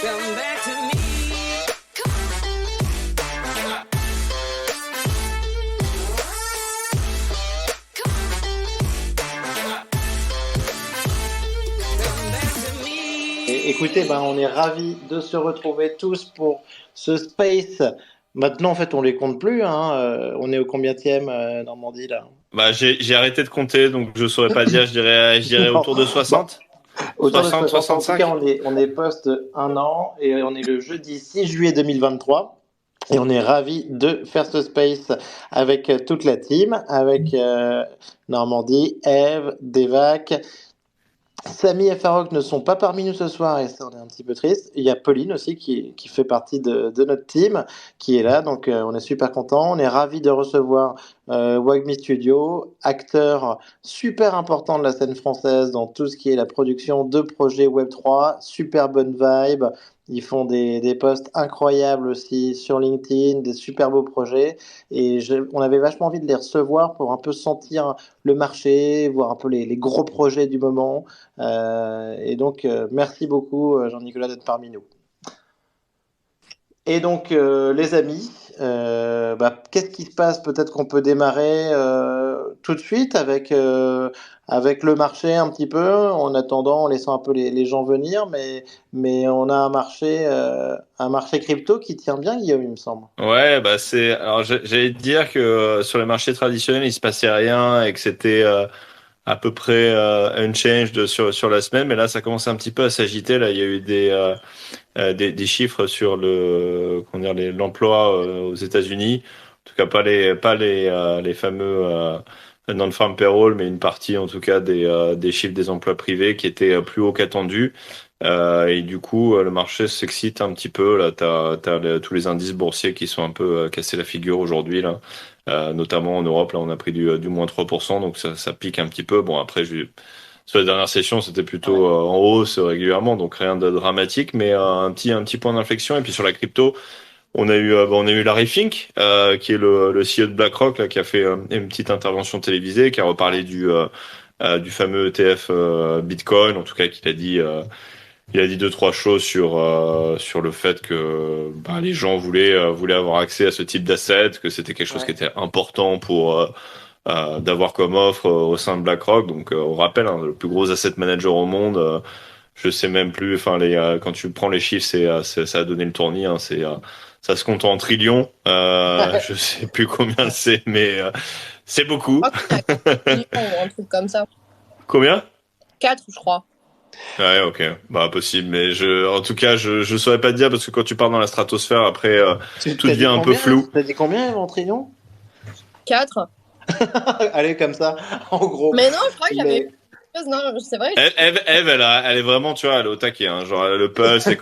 Come back to me. Écoutez, on est ravis de se retrouver tous pour ce space. Maintenant, en fait, on les compte plus, hein. On est au combienième, Normandie, là? Bah, j'ai arrêté de compter, donc je saurais pas dire, je dirais Non. autour de Bon, 60, autour de 60, 60. En tout cas, 65. on est post un an et on est le jeudi 6 juillet 2023. Et on est ravis de faire ce space avec toute la team, avec Normandie, Eve, Devac. Samy et Farok ne sont pas parmi nous ce soir et ça, on est un petit peu triste. Il y a Pauline aussi qui fait partie de notre team, qui est là, donc on est super content. On est ravis de recevoir Wagmi Studio, acteur super important de la scène française dans tout ce qui est la production de projets Web3, super bonne vibe. Ils font des posts incroyables aussi sur LinkedIn, des super beaux projets. Et on avait vachement envie de les recevoir pour un peu sentir le marché, voir un peu les gros projets du moment. Et donc, merci beaucoup, Jean-Nicolas, d'être parmi nous. Et donc, les amis, qu'est-ce qui se passe? Peut-être qu'on peut démarrer tout de suite avec le marché un petit peu, en attendant, en laissant un peu les gens venir, mais on a un marché crypto qui tient bien, Guillaume, il me semble. Ouais, bah alors j'allais te dire que sur les marchés traditionnels, il se passait rien et que c'était à peu près unchanged sur la semaine, mais là, ça commence un petit peu à s'agiter. Là, il y a eu des chiffres sur comment dire, l'emploi aux États-Unis. En tout cas, pas les fameux non-farm payroll, mais une partie, en tout cas, des chiffres des emplois privés qui étaient plus hauts qu'attendus. Et du coup, le marché s'excite un petit peu. Là, t'as tous les indices boursiers qui sont un peu cassés la figure aujourd'hui, là. Notamment en Europe, là, on a pris du moins 3%, donc ça pique un petit peu. Bon, après, sur les dernières sessions, c'était plutôt Ouais. en hausse régulièrement, donc rien de dramatique, mais un petit point d'inflexion. Et puis sur la crypto, on a eu Larry Fink, qui est le CEO de BlackRock, là, qui a fait une petite intervention télévisée, qui a reparlé du fameux ETF Bitcoin, en tout cas, il a dit deux trois choses sur le fait que les gens voulaient avoir accès à ce type d'asset, que c'était quelque chose qui Ouais. était important pour d'avoir comme offre au sein de BlackRock. Donc on rappelle, hein, le plus gros asset manager au monde. Je sais même plus. Enfin, quand tu prends les chiffres, ça a donné le tournis. Hein, ça se compte en trillions. Je sais plus combien c'est, mais c'est beaucoup. Je crois qu'il y a 4 millions ou un truc comme ça. Combien? 4, je crois. Ouais, ok, possible, mais en tout cas, je saurais pas te dire parce que quand tu pars dans la stratosphère, après, tout T'as devient dit un peu combien? flou. T'as dit combien, Yvan Trillon? 4. Allez, comme ça, en gros. Mais non, je crois que j'avais Mais- non, c'est vrai. Eve, elle est vraiment, tu vois, elle est au taquet, hein. Genre, elle a le pulse, elle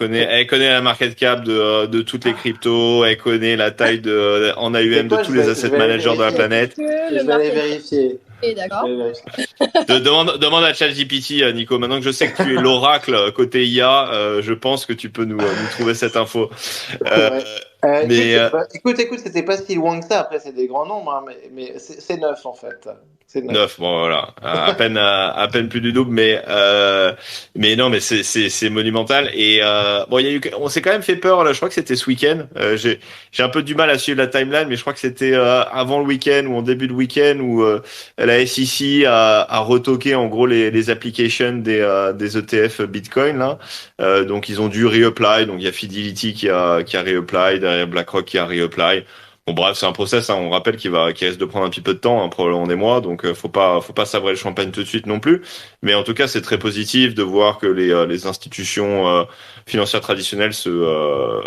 connaît la market cap de toutes les cryptos, elle connaît la taille en C'est AUM de quoi? tous les asset Je vais aller managers de la vérifier. planète. Que Je le vais aller marché vérifier. est Je d'accord. vais vérifier. Demande à ChatGPT, Nico. Maintenant que je sais que tu es l'oracle côté IA, je pense que tu peux nous trouver cette info. Euh, Ouais. mais Écoute, c'était pas si loin que ça. Après, c'est des grands nombres, hein, mais c'est neuf en fait. C'est neuf. 9, bon voilà, à peine plus du double, mais non, mais c'est monumental. Et bon, on s'est quand même fait peur là. Je crois que c'était ce week-end. J'ai un peu du mal à suivre la timeline, mais je crois que c'était avant le week-end ou en début de week-end où la SEC a retoqué en gros les applications des ETF Bitcoin là. Donc ils ont dû reapply. Donc il y a Fidelity qui a reapply, derrière BlackRock qui a reapply. Bon bref, c'est un process, hein, on rappelle qui risque de prendre un petit peu de temps, hein, probablement des mois, donc faut pas sabrer le champagne tout de suite non plus. Mais en tout cas, c'est très positif de voir que les institutions financières traditionnelles se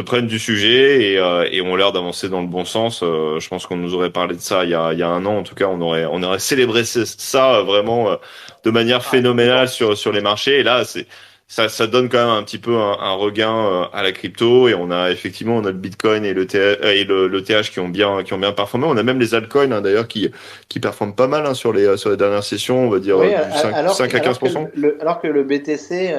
prennent du sujet et ont l'air d'avancer dans le bon sens. Je pense qu'on nous aurait parlé de ça il y a un an, en tout cas, on aurait célébré ça vraiment de manière phénoménale sur les marchés. Et là, ça donne quand même un petit peu un regain à la crypto et on a le Bitcoin et le TH qui ont bien performé. On a même les altcoins, hein, d'ailleurs qui performent pas mal, hein, sur les dernières sessions, on va dire Oui, du 5 à 15%. alors que le BTC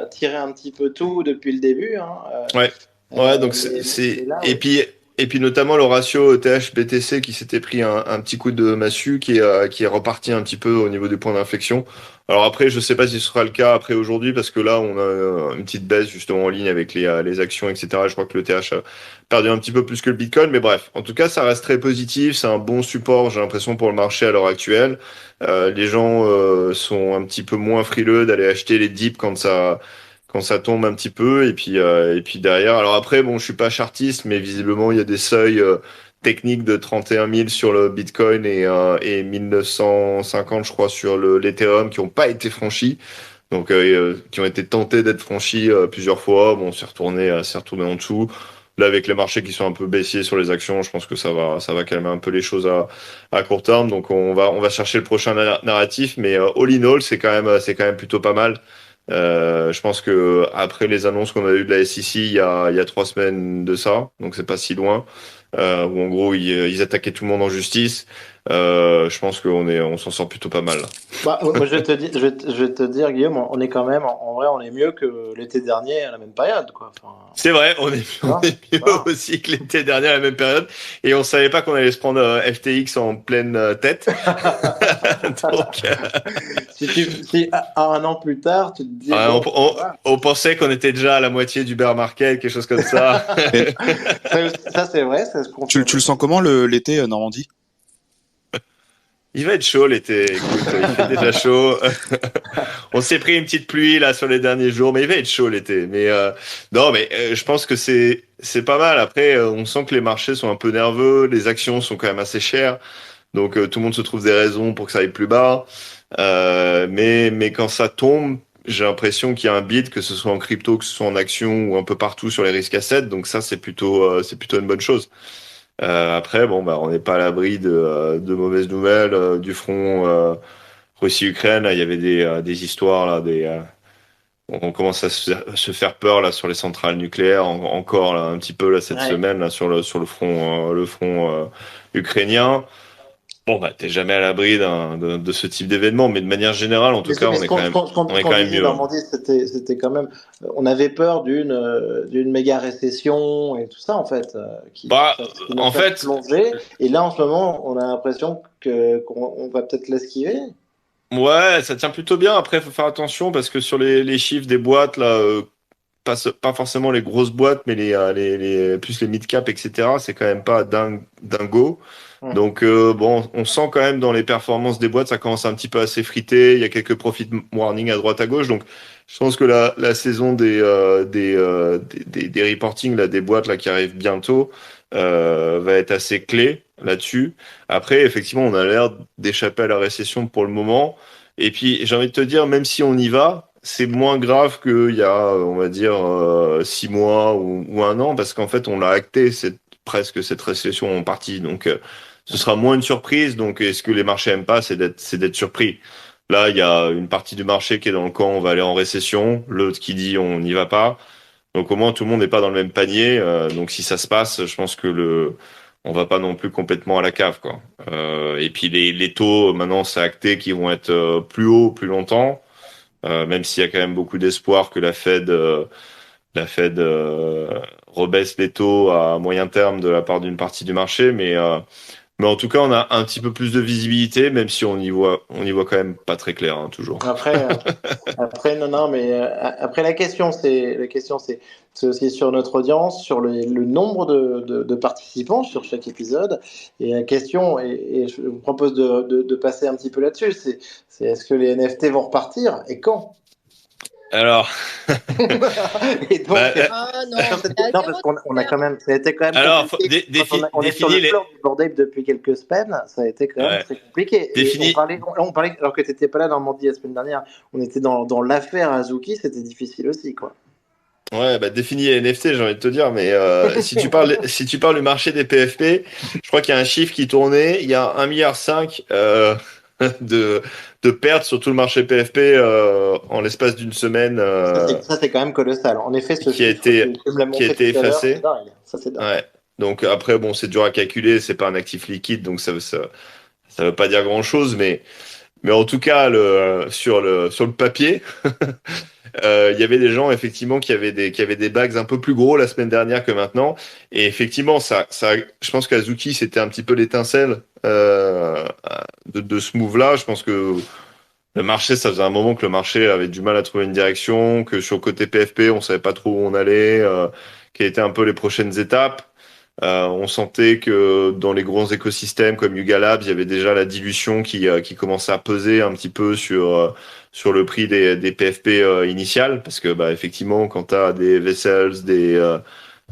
tirait un petit peu tout depuis le début. Hein, Ouais. Ouais, donc mais là, et oui. puis Et puis notamment le ratio ETH-BTC qui s'était pris un petit coup de massue qui est reparti un petit peu au niveau des points d'inflexion. Alors après, je sais pas si ce sera le cas après aujourd'hui parce que là, on a une petite baisse justement en ligne avec les actions, etc. Je crois que le TH a perdu un petit peu plus que le Bitcoin, mais bref. En tout cas, ça reste très positif. C'est un bon support, j'ai l'impression, pour le marché à l'heure actuelle. Les gens sont un petit peu moins frileux d'aller acheter les dips quand ça tombe un petit peu et puis derrière. Alors après, bon, je suis pas chartiste, mais visiblement il y a des seuils techniques de 31 000 sur le Bitcoin et 1950, je crois, sur l'Ethereum qui ont pas été franchis. Donc qui ont été tentés d'être franchis plusieurs fois. Bon, c'est retourné en dessous. Là, avec les marchés qui sont un peu baissiers sur les actions, je pense que ça va calmer un peu les choses à court terme. Donc, on va chercher le prochain narratif, mais all in all, c'est quand même plutôt pas mal. Je pense que après les annonces qu'on a eues de la SEC il y a 3 semaines de ça, donc c'est pas si loin, où en gros ils attaquaient tout le monde en justice. Je pense on s'en sort plutôt pas mal. Bah, moi, je vais te dire, Guillaume, on est quand même, en vrai, on est mieux que l'été dernier à la même période, quoi. Enfin, C'est vrai, on est mieux voilà. aussi que l'été dernier à la même période, et on savait pas qu'on allait se prendre FTX en pleine tête. Donc, Si un an plus tard, tu te dis, ouais, bon, voilà. on pensait qu'on était déjà à la moitié du bear market, quelque chose comme ça. Ça, c'est vrai, ça se Tu confirme. le sens comment l'été, Normandie? Il va être chaud l'été, écoute, il fait déjà chaud. On s'est pris une petite pluie là sur les derniers jours, mais il va être chaud l'été. Mais non, mais je pense que c'est pas mal. Après, on sent que les marchés sont un peu nerveux, les actions sont quand même assez chères, donc tout le monde se trouve des raisons pour que ça aille plus bas. Mais quand ça tombe, j'ai l'impression qu'il y a un bid, que ce soit en crypto, que ce soit en action ou un peu partout sur les risques assets. Donc ça, c'est plutôt une bonne chose. Après, bon, bah, on n'est pas à l'abri de mauvaises nouvelles du front Russie-Ukraine. Là, il y avait des histoires là, on commence à se faire peur là sur les centrales nucléaires encore là un petit peu là cette Ouais. semaine là sur le front ukrainien. Bon, bah, t'es jamais à l'abri de ce type d'événement, mais de manière générale, en tout cas, Mais ce on est qu'on quand même disait, mieux. Normandie, c'était quand même, on avait peur d'une méga récession et tout ça, en fait, Bah, qui nous en fait fait, plonger. Et là, en ce moment, on a l'impression qu'on va peut-être l'esquiver. ouais, ça tient plutôt bien. Après, il faut faire attention parce que sur les chiffres des boîtes, là, pas forcément les grosses boîtes, mais plus les mid-cap, etc., c'est quand même pas dingo. Ouais. Donc, bon, on sent quand même dans les performances des boîtes, ça commence un petit peu à s'effriter. Il y a quelques profit warning à droite à gauche. Donc, je pense que la saison des reporting là, des boîtes là, qui arrivent bientôt va être assez clé là-dessus. Après, effectivement, on a l'air d'échapper à la récession pour le moment. Et puis, j'ai envie de te dire, même si on y va, c'est moins grave qu'il y a, on va dire, 6 mois ou un an, parce qu'en fait, on l'a acté presque cette récession en partie. Donc, ce sera moins une surprise. Donc, est-ce que les marchés aiment pas, c'est d'être surpris. Là, il y a une partie du marché qui est dans le camp, on va aller en récession, l'autre qui dit on n'y va pas. Donc, au moins, tout le monde n'est pas dans le même panier. Donc, si ça se passe, je pense que on va pas non plus complètement à la cave, quoi. Et puis, les taux, maintenant, c'est acté qu'ils vont être plus hauts, plus longtemps. Même s'il y a quand même beaucoup d'espoir que la Fed rebaisse les taux à moyen terme de la part d'une partie du marché, mais en tout cas, on a un petit peu plus de visibilité, même si on y voit quand même pas très clair, hein, toujours. Après, non, mais après c'est aussi sur notre audience, sur le nombre de participants sur chaque épisode. Et la question, et je vous propose de passer un petit peu là-dessus, c'est est-ce que les NFT vont repartir et quand? Alors, Et donc, bah, Ah non, non, parce qu'on a quand même, ça a été quand même alors, compliqué. Quand on est sur le floor du Bored Ape depuis quelques semaines, ça a été quand même ouais, très compliqué. Et défini. on parlait, alors que tu n'étais pas là, Normandie, la semaine dernière, on était dans l'affaire Azuki, c'était difficile aussi, quoi. Ouais, bah défini les NFT, j'ai envie de te dire, mais si tu parles du marché des PFP, je crois qu'il y a un chiffre qui tournait, il y a 1,5 milliard de de pertes sur tout le marché PFP en l'espace d'une semaine Ça, c'est quand même colossal. En effet, ce qui a chiffre, été tu me l'as qui a montré été tout à l'heure, c'est effacé. dingue. Ça, c'est dingue. Ouais. Donc après, bon, c'est dur à calculer, c'est pas un actif liquide, donc ça veut pas dire grand-chose, Mais en tout cas, sur le papier, il y avait des gens effectivement qui avaient des bags un peu plus gros la semaine dernière que maintenant. Et effectivement, je pense qu'Azuki c'était un petit peu l'étincelle de ce move-là. Je pense que le marché, ça faisait un moment que le marché avait du mal à trouver une direction, que sur le côté PFP, on savait pas trop où on allait, quelles étaient un peu les prochaines étapes. On sentait que dans les gros écosystèmes comme Yuga Labs, il y avait déjà la dilution qui commençait à peser un petit peu sur le prix des PFP initiales, parce que bah effectivement, quand tu as des Vessels,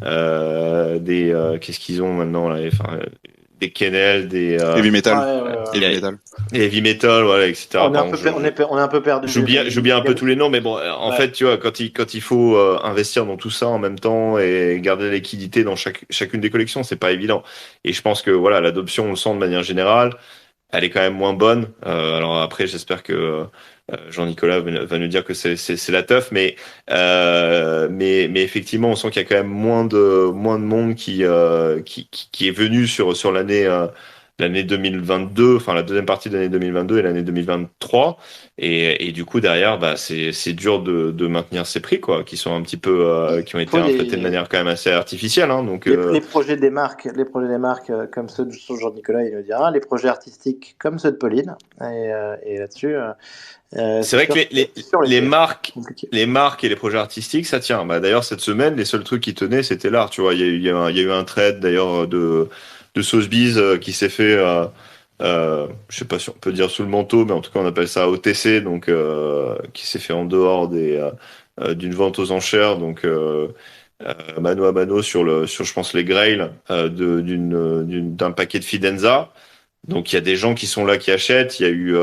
qu'est-ce qu'ils ont maintenant là, enfin, des Kennel, Heavy Metal. Ouais. Heavy Metal. Heavy Metal, voilà, etc. On est un Pardon, peu, on est un peu perdu. j'oublie un peu tous les noms, mais bon, en Ouais. fait, tu vois, quand il faut investir dans tout ça en même temps et garder la liquidité dans chacune des collections, c'est pas évident. Et je pense que voilà, l'adoption, on le sent de manière générale, elle est quand même moins bonne. Alors après, j'espère que Jean-Nicolas va nous dire que c'est la teuf, mais effectivement, on sent qu'il y a quand même moins de monde qui est venu sur l'année 2022, enfin la deuxième partie de l'année 2022 et l'année 2023, et du coup derrière, bah c'est dur de maintenir ces prix quoi, qui sont un petit peu qui ont été inflatés de manière quand même assez artificielle, hein, donc Les projets des marques, comme ceux de Jean-Nicolas, il le dira, les projets artistiques comme ceux de Pauline. Et là-dessus, c'est vrai sûr que sur les marques, compliqué. les marques et les projets artistiques, ça tient. Bah, d'ailleurs, cette semaine, les seuls trucs qui tenaient, c'était l'art. Tu vois, il y a eu un trade d'ailleurs de Sotheby's qui s'est fait, je sais pas si on peut dire sous le manteau, mais en tout cas, on appelle ça OTC, donc qui s'est fait en dehors d'une vente aux enchères, donc mano à mano sur je pense les Grail d'un paquet de Fidenza. Donc il y a des gens qui sont là qui achètent. Il y a eu,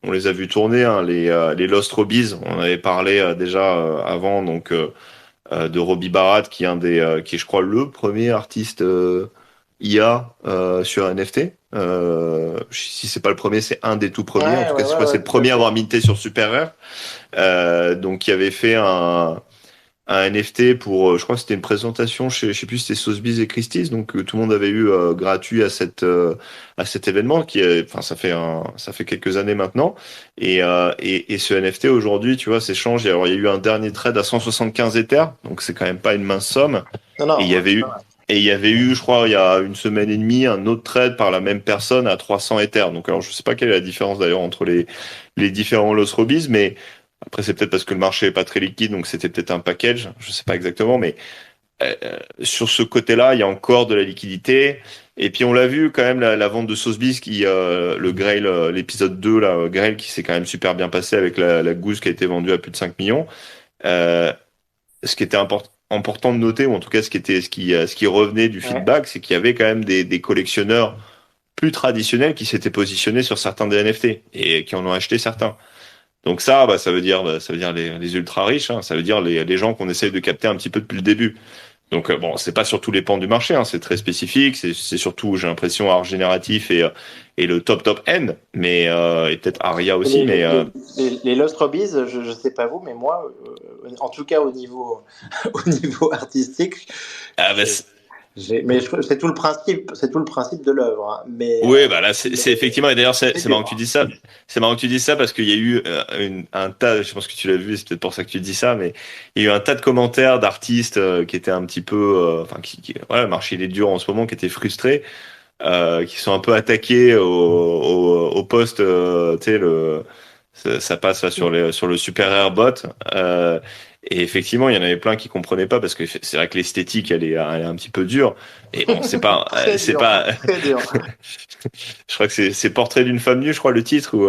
on les a vus tourner, hein, les Lost Robbies. On avait parlé déjà avant, donc de Robbie Barat, qui est, je crois, le premier artiste IA sur NFT. Si c'est pas le premier, c'est un des tout premiers. En tout cas, je crois que c'est le premier à avoir minté sur Super Rare. Donc qui avait fait un NFT pour, je crois que c'était une présentation chez, je sais plus, si c'était Sotheby's et Christie's, donc tout le monde avait eu gratuit à cet événement enfin, ça fait quelques années maintenant, et ce NFT aujourd'hui, tu vois, s'échange. Alors il y a eu un dernier trade à 175 Ethers, donc c'est quand même pas une mince somme. Non, Et il y avait eu, je crois, il y a une semaine et demie, un autre trade par la même personne à 300 Ethers. Donc alors je sais pas quelle est la différence d'ailleurs entre les différents Lost Robbies, mais après, c'est peut-être parce que le marché est pas très liquide, donc c'était peut-être un package, je sais pas exactement, mais sur ce côté-là, il y a encore de la liquidité. Et puis on l'a vu quand même la vente de Sotheby's le Grail, l'épisode 2 là, Grail qui s'est quand même super bien passé avec la gousse qui a été vendue à plus de 5 millions. Euh, Ce qui était important de noter, ou en tout cas ce qui revenait du feedback, c'est qu'il y avait quand même des collectionneurs plus traditionnels qui s'étaient positionnés sur certains des NFT et qui en ont acheté certains. Donc ça, bah, ça veut dire les ultra riches, hein, ça veut dire les gens qu'on essaye de capter un petit peu depuis le début. Donc bon, c'est pas sur tous les pans du marché, hein, c'est très spécifique, c'est surtout, j'ai l'impression, art génératif et le top end, mais et peut-être Aria aussi, mais les Lost Robbies, je sais pas vous, mais moi, en tout cas au niveau, au niveau artistique, ah, bah, mais c'est tout le principe de l'œuvre. Hein. Mais oui, bah là, c'est effectivement, et d'ailleurs, c'est marrant que tu dur, dis ça. C'est marrant que tu dis ça parce qu'il y a eu un tas, je pense que tu l'as vu, c'est peut-être pour ça que tu dis ça, mais il y a eu un tas de commentaires d'artistes qui étaient un petit peu, enfin, voilà, le marché il est dur en ce moment, qui étaient frustrés, qui sont un peu attaqués au poste, tu sais, ça passe là, sur le super rare bot. Et effectivement, il y en avait plein qui comprenaient pas parce que c'est vrai que l'esthétique, elle est un petit peu dure. Et bon, c'est pas, très c'est dur, pas. très dur. Je crois que c'est Portrait d'une femme nue, je crois le titre ou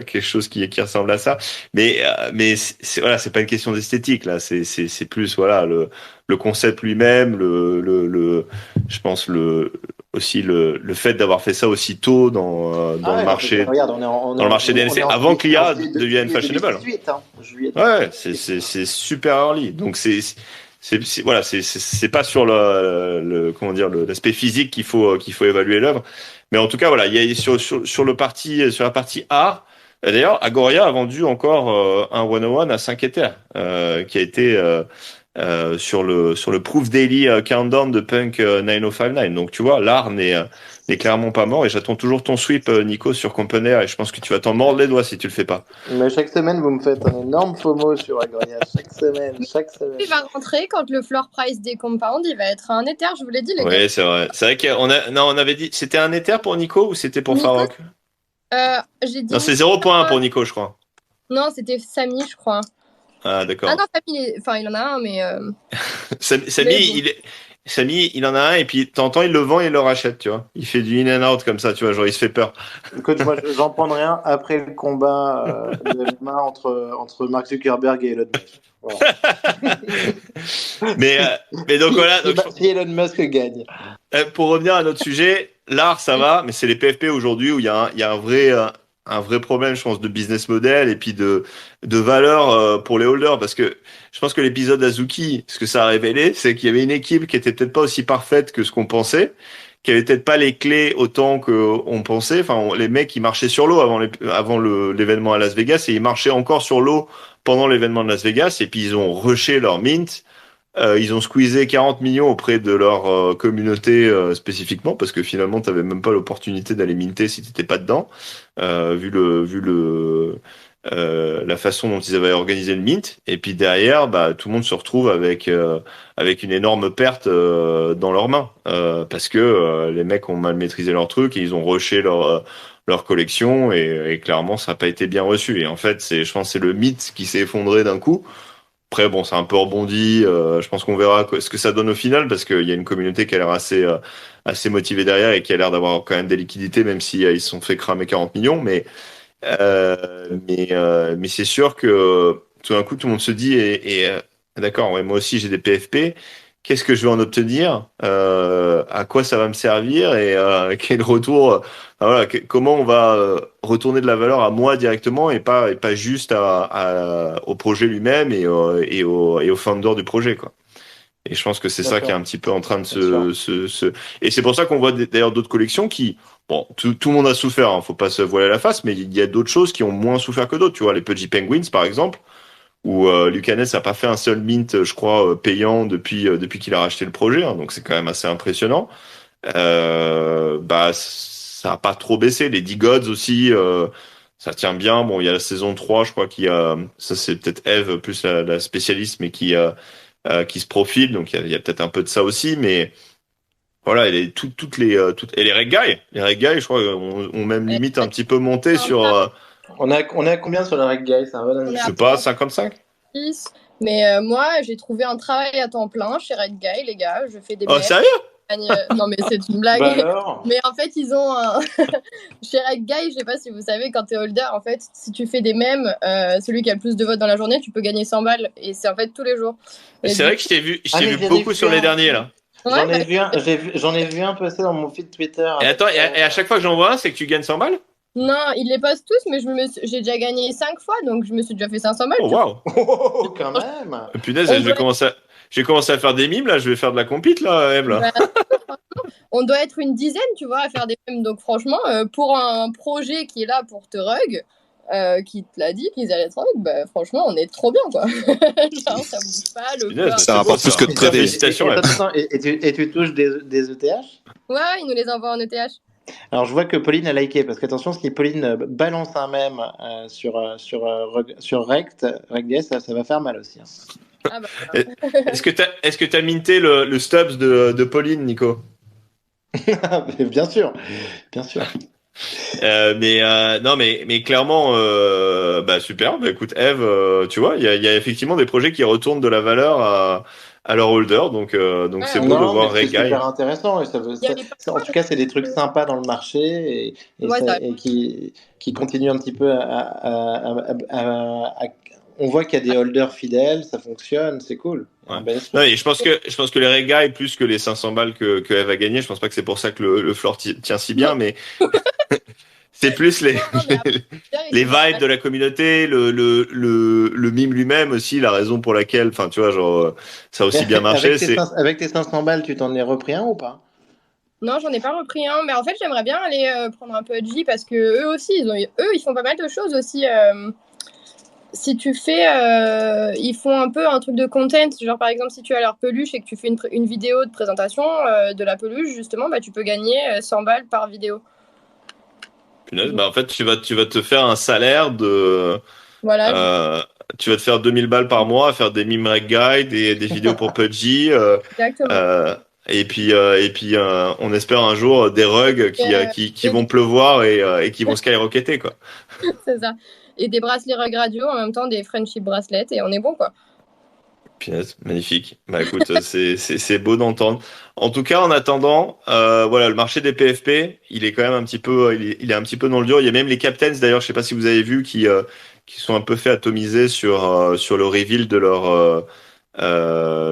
quelque chose qui ressemble à ça. Mais voilà, c'est pas une question d'esthétique là. C'est plus voilà le concept lui-même, je pense aussi le fait d'avoir fait ça aussi tôt dans le marché. Regarde, Dans le marché des NFT, avant que l'IA devienne fashionable. 2018, hein, juillet 2018. Ouais, c'est super early. Donc voilà, c'est pas sur comment dire l'aspect physique qu'il faut évaluer l'œuvre, mais en tout cas voilà, il y a sur la partie art. D'ailleurs, Agoria a vendu encore un 101 à 5 Ethers, qui a été sur le Proof Daily Countdown de Punk 9059. Donc tu vois, l'art n'est clairement pas mort et j'attends toujours ton sweep, Nico, sur Componer et je pense que tu vas t'en mordre les doigts si tu le fais pas. Mais chaque semaine, vous me faites un énorme FOMO sur Agoria. Chaque semaine. Il va rentrer quand le floor price des compounds, il va être un Ether, je vous l'ai dit, les gars. Oui, c'est vrai. C'est vrai on avait dit, c'était un Ether pour Nico ou c'était pour Nico, Farok? J'ai dit. Non, c'est 0.1 pour Nico, je crois. Non, c'était Samy, je crois. Ah, d'accord. Ah non, Samy, enfin, il en a un, mais. Samy, bon. Samy, il en a un et puis de temps en temps, il le vend et il le rachète, tu vois. Il fait du in and out comme ça, tu vois, genre il se fait peur. Coach, moi, j'en prendrai un après le combat de MMA entre Mark Zuckerberg et Elon Musk. Voilà. Mais donc voilà. Donc, Si Elon Musk gagne. pour revenir à notre sujet, l'art, ça va, mais c'est les PFP aujourd'hui où il y a un vrai problème, je pense, de business model et puis de valeur pour les holders. Parce que je pense que l'épisode Azuki, ce que ça a révélé, c'est qu'il y avait une équipe qui était peut-être pas aussi parfaite que ce qu'on pensait, qui avait peut-être pas les clés autant qu'on pensait. Enfin, les mecs, ils marchaient sur l'eau avant l'événement à Las Vegas et ils marchaient encore sur l'eau pendant l'événement de Las Vegas et puis ils ont rushé leur mint. Ils ont squeezé 40 millions auprès de leur communauté spécifiquement parce que finalement tu n'avais même pas l'opportunité d'aller minter si tu n'étais pas dedans vu la façon dont ils avaient organisé le mint et puis derrière bah tout le monde se retrouve avec une énorme perte dans leurs mains parce que les mecs ont mal maîtrisé leur truc et ils ont rushé leur collection et clairement ça n'a pas été bien reçu et en fait je pense que c'est le mythe qui s'est effondré d'un coup. Après, bon, c'est un peu rebondi. Je pense qu'on verra ce que ça donne au final parce qu'il y a une communauté qui a l'air assez motivée derrière et qui a l'air d'avoir quand même des liquidités, même si ils se sont fait cramer 40 millions. Mais c'est sûr que tout d'un coup, tout le monde se dit, d'accord, ouais, moi aussi j'ai des PFP. Qu'est-ce que je vais en obtenir? À quoi ça va me servir? Et quel retour? Voilà, comment on va retourner de la valeur à moi directement et pas juste au projet lui-même et au founder du projet, quoi. Et je pense que c'est ça qui est un petit peu en train de Et c'est pour ça qu'on voit d'ailleurs d'autres collections qui, bon, tout le monde a souffert, hein, faut pas se voiler la face, mais il y a d'autres choses qui ont moins souffert que d'autres. Tu vois, les Pudgy Penguins, par exemple, où Lucanes n'a pas fait un seul mint, je crois, payant depuis qu'il a racheté le projet, hein, donc c'est quand même assez impressionnant. Bah, ça a pas trop baissé. Les D-Gods aussi, ça tient bien. Bon, il y a la saison 3 je crois, ça c'est peut-être Eve plus la spécialiste, mais qui se profile, donc il y a peut-être un peu de ça aussi, mais voilà, et les Reg Guys, je crois, ont même limite un petit peu monté sur, On a combien sur la Reg Guy? C'est un bon je indice. sais pas, 55? Mais moi, j'ai trouvé un travail à temps plein chez Red Guy, les gars. Je fais des Oh, mèmes. sérieux? Non, mais c'est une blague. Bah alors Mais en fait, ils ont un. Chez Red Guy, je sais pas si vous savez, quand t'es holder, en fait, si tu fais des mèmes, celui qui a le plus de votes dans la journée, tu peux gagner 100 balles. Et c'est en fait tous les jours. Et C'est vrai que je t'ai vu mais beaucoup sur les derniers, là. J'en ai vu un passer dans mon feed Twitter. Et attends, et à chaque fois que j'en vois un, c'est que tu gagnes 100 balles? Non, ils les postent tous, mais j'ai déjà gagné 5 fois, donc je me suis déjà fait 500 balles. Oh, waouh! Oh, quand même. Punaise, j'ai commencé à faire des mimes, là, je vais faire de la compete, là, Eve, là. On doit être une dizaine, tu vois, à faire des mèmes. Donc franchement, pour un projet qui est là pour te rug, qui te l'a dit qu'ils allaient te rug, bah, franchement, on est trop bien, quoi. Genre, ça bouge pas, le Punaise, Ça rapporte plus que de trader. Félicitations, Eve. Et tu touches des ETH? Ouais, ils nous les envoient en ETH. Alors je vois que Pauline a liké, parce qu'attention, si Pauline balance un mème sur Rect, ça va faire mal aussi. Hein. Ah bah, Est-ce que t'as minté le Stubbs de Pauline, Nico? Bien sûr, bien sûr. Non, mais clairement, bah super. Bah écoute, Eve, tu vois, il y a effectivement des projets qui retournent de la valeur à leur holder, donc c'est beau de voir C'est Reg Guy. super intéressant. En tout cas, c'est des trucs sympas dans le marché et qui continuent un petit peu on voit qu'il y a des holders fidèles, ça fonctionne, c'est cool. Ouais. Non, et je pense que les Reg Guy, plus que les 500 balles que Eve a gagné, je pense pas que c'est pour ça que le floor tient si bien, mais c'est plus les vibes de la communauté, le mime lui-même aussi, la raison pour laquelle, enfin, tu vois, genre, ça a aussi bien marché. Avec tes 500 balles, tu t'en es repris un ou pas? Non, j'en ai pas repris un, mais en fait, j'aimerais bien aller prendre un peu de J parce que eux aussi, ils font pas mal de choses aussi. si tu fais, ils font un peu un truc de content, genre par exemple si tu as leur peluche et que tu fais une vidéo de présentation de la peluche, justement, bah, tu peux gagner 100 balles par vidéo. Punaise, bah en fait, tu vas te faire un salaire de. Voilà, Euh, Tu vas te faire 2000 balles par mois à faire des meme rec guides et des vidéos pour PUBG. exactement. On espère un jour des rugs qui vont pleuvoir et qui vont skyrocketer, quoi. C'est ça. Et des bracelets rug radio, en même temps des friendship bracelets, et on est bon, quoi. Punaise, magnifique. Bah écoute, c'est beau d'entendre. En tout cas, en attendant, voilà, le marché des PFP, il est quand même un petit peu, il est un petit peu dans le dur. Il y a même les captains, d'ailleurs, je sais pas si vous avez vu, qui sont un peu fait atomiser sur le reveal de leur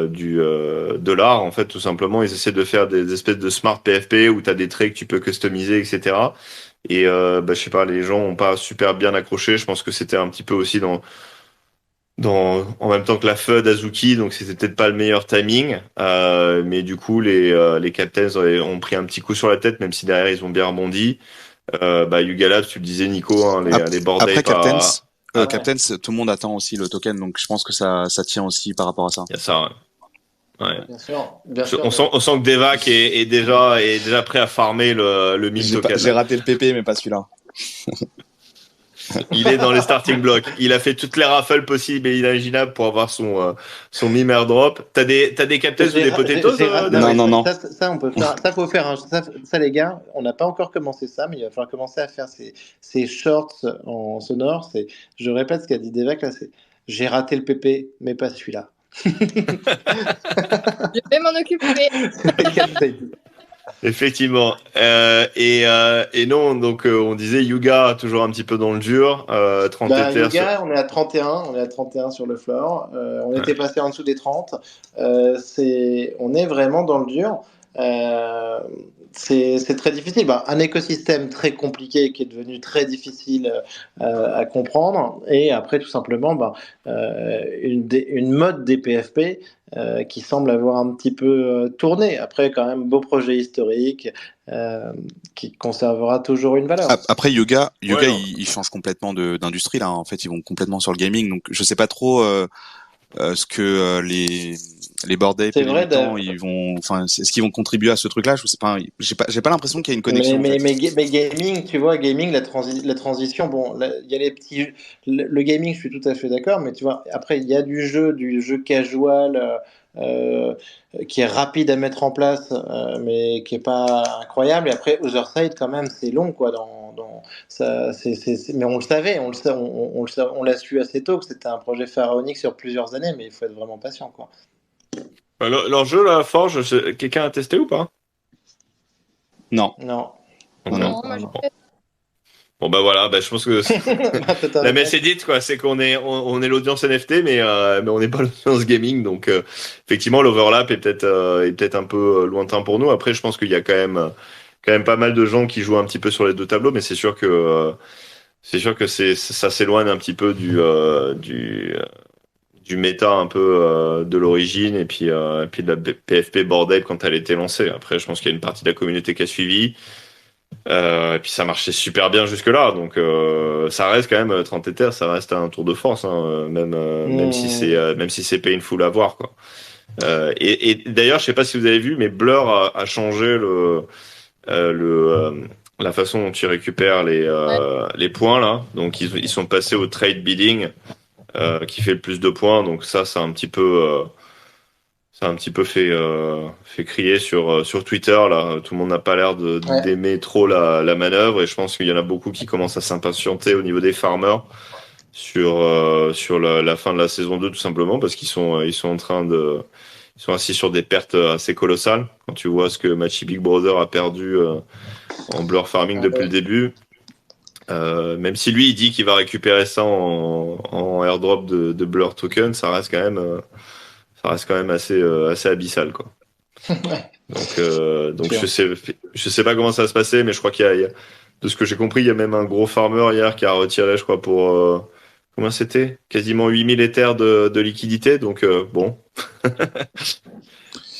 du dollar. En fait, tout simplement, ils essaient de faire des espèces de smart PFP où tu as des traits que tu peux customiser, etc. Et bah, je sais pas, les gens ont pas super bien accroché. Je pense que c'était un petit peu aussi en même temps que la FUD Azuki, donc c'était peut-être pas le meilleur timing. Mais du coup, les Captains ont pris un petit coup sur la tête, même si derrière ils ont bien rebondi. Bah, Yuga Labs, tu le disais, Nico, hein, les board Après apes Captains, Ouais. Captains, tout le monde attend aussi le token, donc je pense que ça tient aussi par rapport à ça. il y a ça. Ouais. Bien sûr, bien sûr. On sent que Devac est déjà prêt à farmer le meme token. J'ai raté le PP, mais pas celui-là. Il est dans les starting blocks. Il a fait toutes les raffles possibles et imaginables pour avoir son meme airdrop. T'as des capteurs ou des potatoes? Non. Ça, on peut faire. Ça, faut faire. Ça, les gars, on n'a pas encore commencé ça, mais il va falloir commencer à faire ces shorts en sonore. Je répète ce qu'a dit Devac là. J'ai raté le PP, mais pas celui-là. Je vais m'en occuper. Effectivement. Et non, donc on disait Yuga toujours un petit peu dans le dur. 30 Ethers. Yuga, on est à 31 sur le floor. On était passé en dessous des 30. On est vraiment dans le dur. C'est très difficile. Un écosystème très compliqué qui est devenu très difficile à comprendre. Et après, tout simplement, une mode des PFP qui semble avoir un petit peu tourné. Après, quand même, beau projet historique qui conservera toujours une valeur. Après Yuga, Ouais, il change complètement d'industrie là. En fait, ils vont complètement sur le gaming. Donc, je sais pas trop ce que les board apes C'est et les vrai, mutants, ils vont, enfin, est-ce qu'ils vont contribuer à ce truc-là? Je sais pas. J'ai pas l'impression qu'il y a une connexion. Mais, En fait. mais gaming, tu vois, gaming, la transition, bon, il y a les petits. Le gaming, je suis tout à fait d'accord, mais tu vois, après, il y a du jeu casual qui est rapide à mettre en place, mais qui est pas incroyable. Et après, Otherside, quand même, c'est long, quoi. Ça, mais on le savait, on l'a su assez tôt que c'était un projet pharaonique sur plusieurs années, mais il faut être vraiment patient, quoi. Leur jeu, la Forge, quelqu'un a testé ou pas? Non. Non. Non. Non, moi, je fais- Bon bah voilà, je pense que la messe est dite, quoi. C'est on est l'audience NFT, mais on n'est pas l'audience gaming, donc effectivement l'overlap est peut-être un peu lointain pour nous. Après, je pense qu'il y a quand même pas mal de gens qui jouent un petit peu sur les deux tableaux, mais c'est sûr que ça s'éloigne un petit peu du méta un peu de l'origine et puis de la PFP Bored Ape quand elle était lancée. Après, je pense qu'il y a une partie de la communauté qui a suivi. Et puis ça marchait super bien jusque-là, donc ça reste quand même 30 Ethers, ça reste un tour de force, hein, même si c'est painful à voir, quoi. Et d'ailleurs, je sais pas si vous avez vu, mais Blur a changé la façon dont tu récupères les points là. Donc ils sont passés au trade bidding qui fait le plus de points. Donc ça a un petit peu fait crier sur Twitter là. Tout le monde n'a pas l'air d'aimer trop la manœuvre et je pense qu'il y en a beaucoup qui commencent à s'impatienter au niveau des farmers sur la fin de la saison 2 tout simplement parce qu'ils sont ils sont assis sur des pertes assez colossales. Quand tu vois ce que Machi Big Brother a perdu en blur farming depuis le début, même si lui il dit qu'il va récupérer ça en airdrop de blur token, ça reste quand même assez abyssal, quoi. Donc je sais pas comment ça va se passer, mais je crois qu'il y a de ce que j'ai compris, il y a même un gros farmer hier qui a retiré, je crois, pour combien c'était? Quasiment 8000 Ethers de liquidité, donc bon.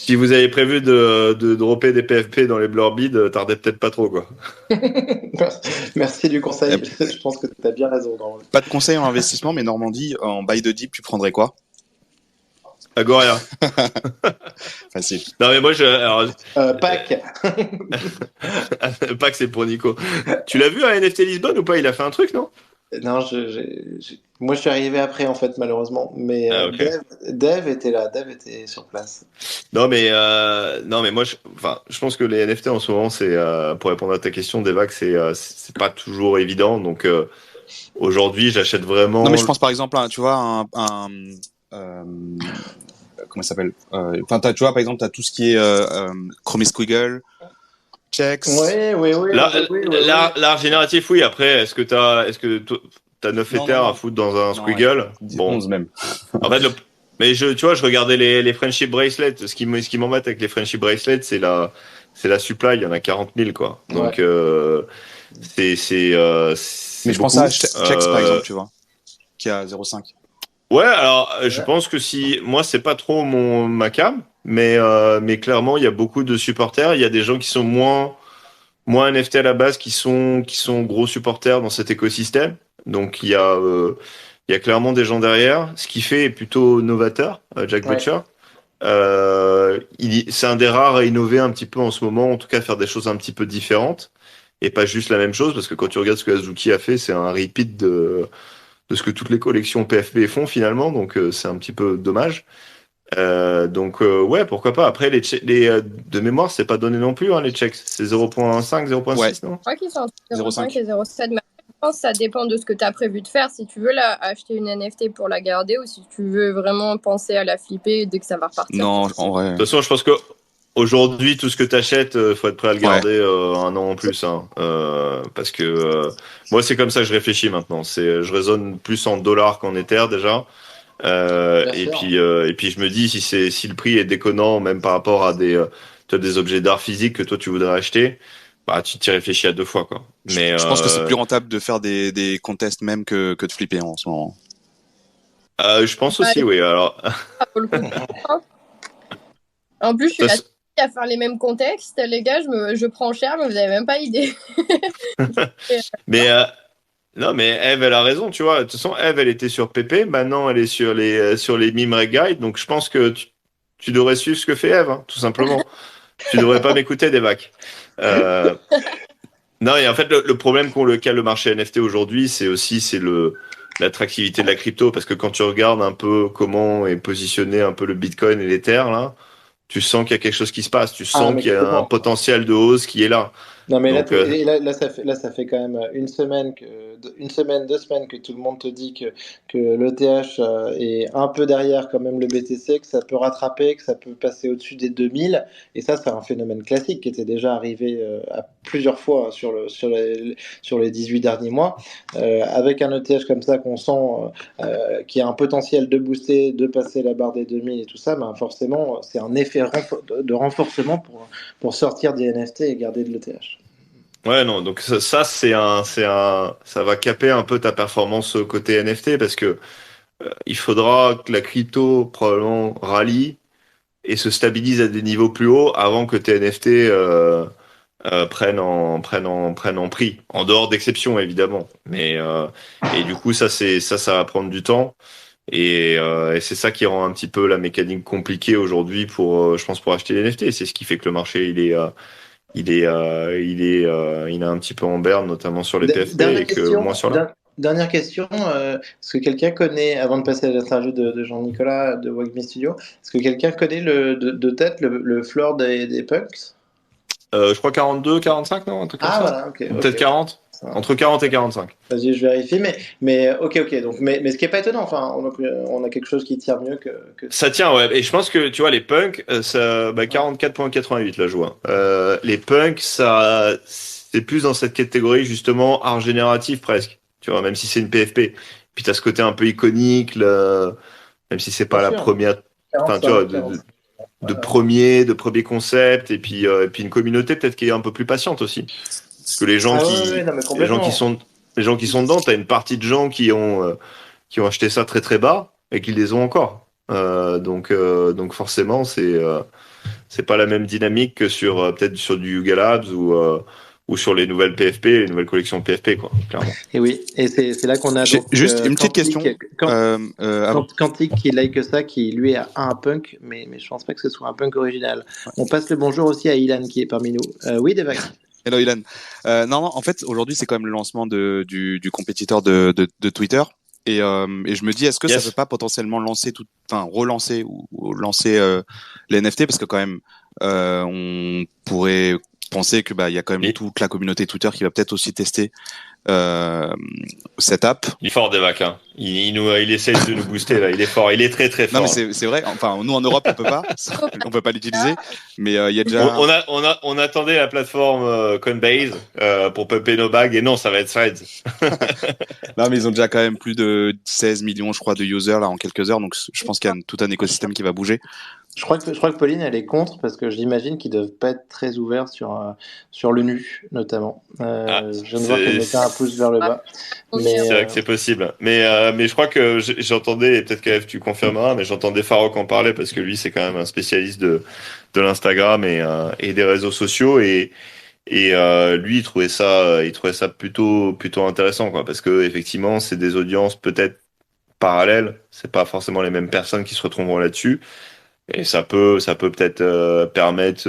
Si vous avez prévu de dropper des PFP dans les Blurbead, tardez peut-être pas trop, quoi. Merci du conseil. Je pense que tu as bien raison. Normandie. Pas de conseil en investissement, mais Normandie, en buy de deep, tu prendrais quoi? Agoria. Facile. Non, mais moi, alors, Pack. pas que c'est pour Nico. Tu l'as vu à NFT Lisbonne ou pas? Il a fait un truc, non? Non, moi je suis arrivé après en fait malheureusement, mais Ok. Dev était là, Dev était sur place. Non, mais moi, je pense que les NFT en ce moment, c'est pour répondre à ta question, Devac, c'est pas toujours évident. Donc aujourd'hui, j'achète vraiment. Non, mais je pense par exemple, tu vois, comment ça s'appelle? Enfin, tu vois, par exemple, t'as tout ce qui est Chromie Squiggle, Checks. Oui. L'art génératif, oui. Après, est-ce que t'as 9 Non, Ethers non. à foutre dans un Non, Squiggle? 11 même. En fait, mais tu vois, je regardais les friendship bracelets. Ce qui m'embête avec les friendship bracelets, c'est la supply. Il y en a 40 000, quoi. Donc, c'est Mais je pense à Checks, par exemple, tu vois, qui a 0,5. Ouais, alors je pense que moi c'est pas trop ma cam, mais clairement il y a beaucoup de supporters. Il y a des gens qui sont moins NFT à la base, qui sont gros supporters dans cet écosystème. Donc il y a clairement des gens derrière. Ce qu'il fait est plutôt novateur, Jack Butcher. C'est un des rares à innover un petit peu en ce moment, en tout cas faire des choses un petit peu différentes et pas juste la même chose, parce que quand tu regardes ce que Azuki a fait, c'est un repeat de ce que toutes les collections PFP font finalement, donc c'est un petit peu dommage. Ouais, pourquoi pas. Après, de mémoire, c'est pas donné non plus, hein, les checks. C'est 0.5, 0.6, Ouais. non? Je crois qu'ils sont entre 0,5. 0,5 et 0,7, mais je pense que ça dépend de ce que tu as prévu de faire. Si tu veux acheter une NFT pour la garder ou si tu veux vraiment penser à la flipper dès que ça va repartir. Non, en vrai. De toute façon, je pense que aujourd'hui, tout ce que tu achètes, faut être prêt à le garder un an en plus, hein. Parce que moi, c'est comme ça que je réfléchis maintenant. Je raisonne plus en dollars qu'en Ether déjà. Et puis je me dis si le prix est déconnant, même par rapport à des objets d'art physique que toi tu voudrais acheter, bah tu t'y réfléchis à 2 fois, quoi. Mais Je pense que c'est plus rentable de faire des contests même que de flipper en ce moment. je pense aussi, oui. Alors, Ça vaut le coup. En plus, je suis la seule à faire les mêmes contextes, les gars. Je prends cher, mais vous avez même pas idée. mais non, mais Eve, elle a raison, tu vois. De toute façon, Eve, elle était sur PP, maintenant elle est sur les meme reg guide, donc je pense que tu devrais suivre ce que fait Eve, hein, tout simplement. Tu devrais pas m'écouter des bacs. Non, et en fait, le problème qu'ont le marché NFT aujourd'hui, c'est l'attractivité de la crypto, parce que quand tu regardes un peu comment est positionné un peu le Bitcoin et l'Ether, là, tu sens qu'il y a quelque chose qui se passe, tu sens qu'il y a un potentiel de hausse qui est là. Non, mais donc, là, ça fait quand même une semaine, 2 semaines que tout le monde te dit que l'ETH est un peu derrière quand même le BTC, que ça peut rattraper, que ça peut passer au-dessus des 2000. Et ça, c'est un phénomène classique qui était déjà arrivé à plusieurs fois sur les 18 derniers mois. Avec un ETH comme ça qu'on sent qui a un potentiel de booster, de passer la barre des 2000 et tout ça, ben forcément, c'est un effet de renforcement pour sortir des NFT et garder de l'ETH. Ouais, non, donc ça ça va caper un peu ta performance côté NFT, parce que il faudra que la crypto probablement rallie et se stabilise à des niveaux plus hauts avant que tes NFT prennent en prix, en dehors d'exceptions évidemment. Mais et du coup ça va prendre du temps, et c'est ça qui rend un petit peu la mécanique compliquée aujourd'hui pour je pense pour acheter les NFT. C'est ce qui fait que le marché il est un petit peu en berne, notamment sur les PFP, et que moins sur là. Dernière question, est-ce que quelqu'un connaît, avant de passer à l'interview de Jean-Nicolas de Wagmi Studio, est-ce que quelqu'un connaît de tête le floor des punks? Je crois 42, 45, non? Un truc comme ça. Voilà, ok. Peut-être 40. Entre 40 et 45. Vas-y, je vérifie, mais ok. Donc, mais ce qui est pas étonnant, enfin, on a quelque chose qui tire mieux que... Ça tient, ouais. Et je pense que, tu vois, les punks, 44,88 là, je vois. Les punks, c'est plus dans cette catégorie, justement, art génératif presque. Tu vois, même si c'est une PFP. Puis t'as ce côté un peu iconique, même si c'est pas la première... Enfin, tu vois, de premier concept, et puis une communauté peut-être qui est un peu plus patiente aussi. Parce que les gens qui sont dedans, t'as une partie de gens qui ont acheté ça très très bas et qui les ont encore. Donc forcément, c'est pas la même dynamique que sur peut-être sur du Yuga Labs ou sur les nouvelles PFP, les nouvelles collections PFP, quoi, clairement. Et oui, et c'est là qu'on a J'ai donc juste une petite question. Avant. Quantique qui like ça, qui lui a un punk, mais je pense pas que ce soit un punk original. On passe le bonjour aussi à Ilan qui est parmi nous. Oui, Devac. Hello Ilan. Non, en fait, aujourd'hui, c'est quand même le lancement du compétiteur de Twitter. Et je me dis, est-ce que ça peut pas potentiellement relancer ou lancer les NFT, parce que quand même, on pourrait penser que il y a quand même toute la communauté Twitter qui va peut-être aussi tester cette app. Il est fort, Devac, hein. Il essaie de nous booster là. Il est fort. Il est très très fort. Non, mais c'est vrai. Enfin, nous en Europe, on peut pas l'utiliser. Mais il y a déjà. On attendait la plateforme Coinbase pour pumper nos bagues, et non, ça va être Threads. Non, mais ils ont déjà quand même plus de 16 millions, je crois, de users là en quelques heures. Donc, je pense qu'il y a tout un écosystème qui va bouger. Je crois que Pauline, elle est contre, parce que j'imagine qu'ils doivent pas être très ouverts sur le nu, notamment. Je viens de voir qu'elle mettait un pouce vers le bas. C'est vrai que c'est possible. Mais je crois que j'entendais, et peut-être qu'Eve, tu confirmeras, mais j'entendais Farok en parler, parce que lui, c'est quand même un spécialiste de l'Instagram et des réseaux sociaux. Et lui, il trouvait ça plutôt intéressant, quoi, parce que effectivement, c'est des audiences peut-être parallèles. C'est pas forcément les mêmes personnes qui se retrouveront là-dessus. Et ça peut peut-être permettre,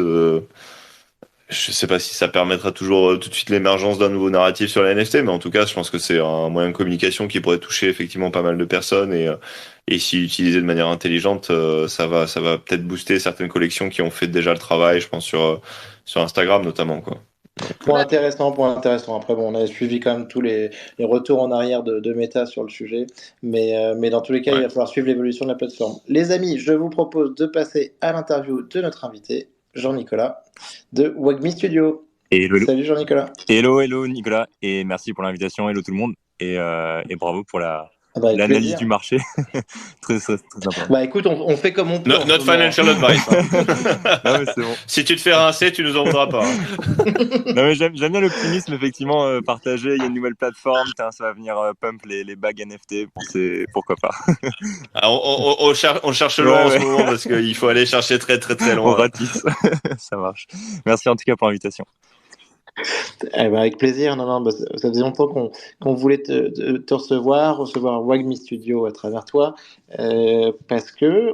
je sais pas si ça permettra toujours tout de suite l'émergence d'un nouveau narratif sur la NFT, mais en tout cas, je pense que c'est un moyen de communication qui pourrait toucher effectivement pas mal de personnes, et si utilisé de manière intelligente, ça va peut-être booster certaines collections qui ont fait déjà le travail, je pense sur Instagram notamment, quoi. Point intéressant. Après, bon, on a suivi quand même tous les retours en arrière de Meta sur le sujet, mais dans tous les cas, il va falloir suivre l'évolution de la plateforme. Les amis, je vous propose de passer à l'interview de notre invité, Jean-Nicolas, de Wagmi Studio. Hello. Salut Jean-Nicolas. Hello Nicolas, et merci pour l'invitation. Hello tout le monde, et bravo pour l'analyse du marché. très sympa. Écoute, on fait comme on peut. Notre financial advice. Non, mais c'est bon. Si tu te fais rincer, tu nous en voudras pas. Non, mais j'aime bien l'optimisme, effectivement, partagé. Il y a une nouvelle plateforme, ça va venir pump les bagues NFT. Pourquoi pas. Alors, on cherche loin en ce moment, parce qu'il faut aller chercher très très très loin. On ratisse. Ça marche. Merci en tout cas pour l'invitation. Avec plaisir. Non, ça faisait longtemps qu'on voulait te recevoir Wagmi Studio à travers toi, parce que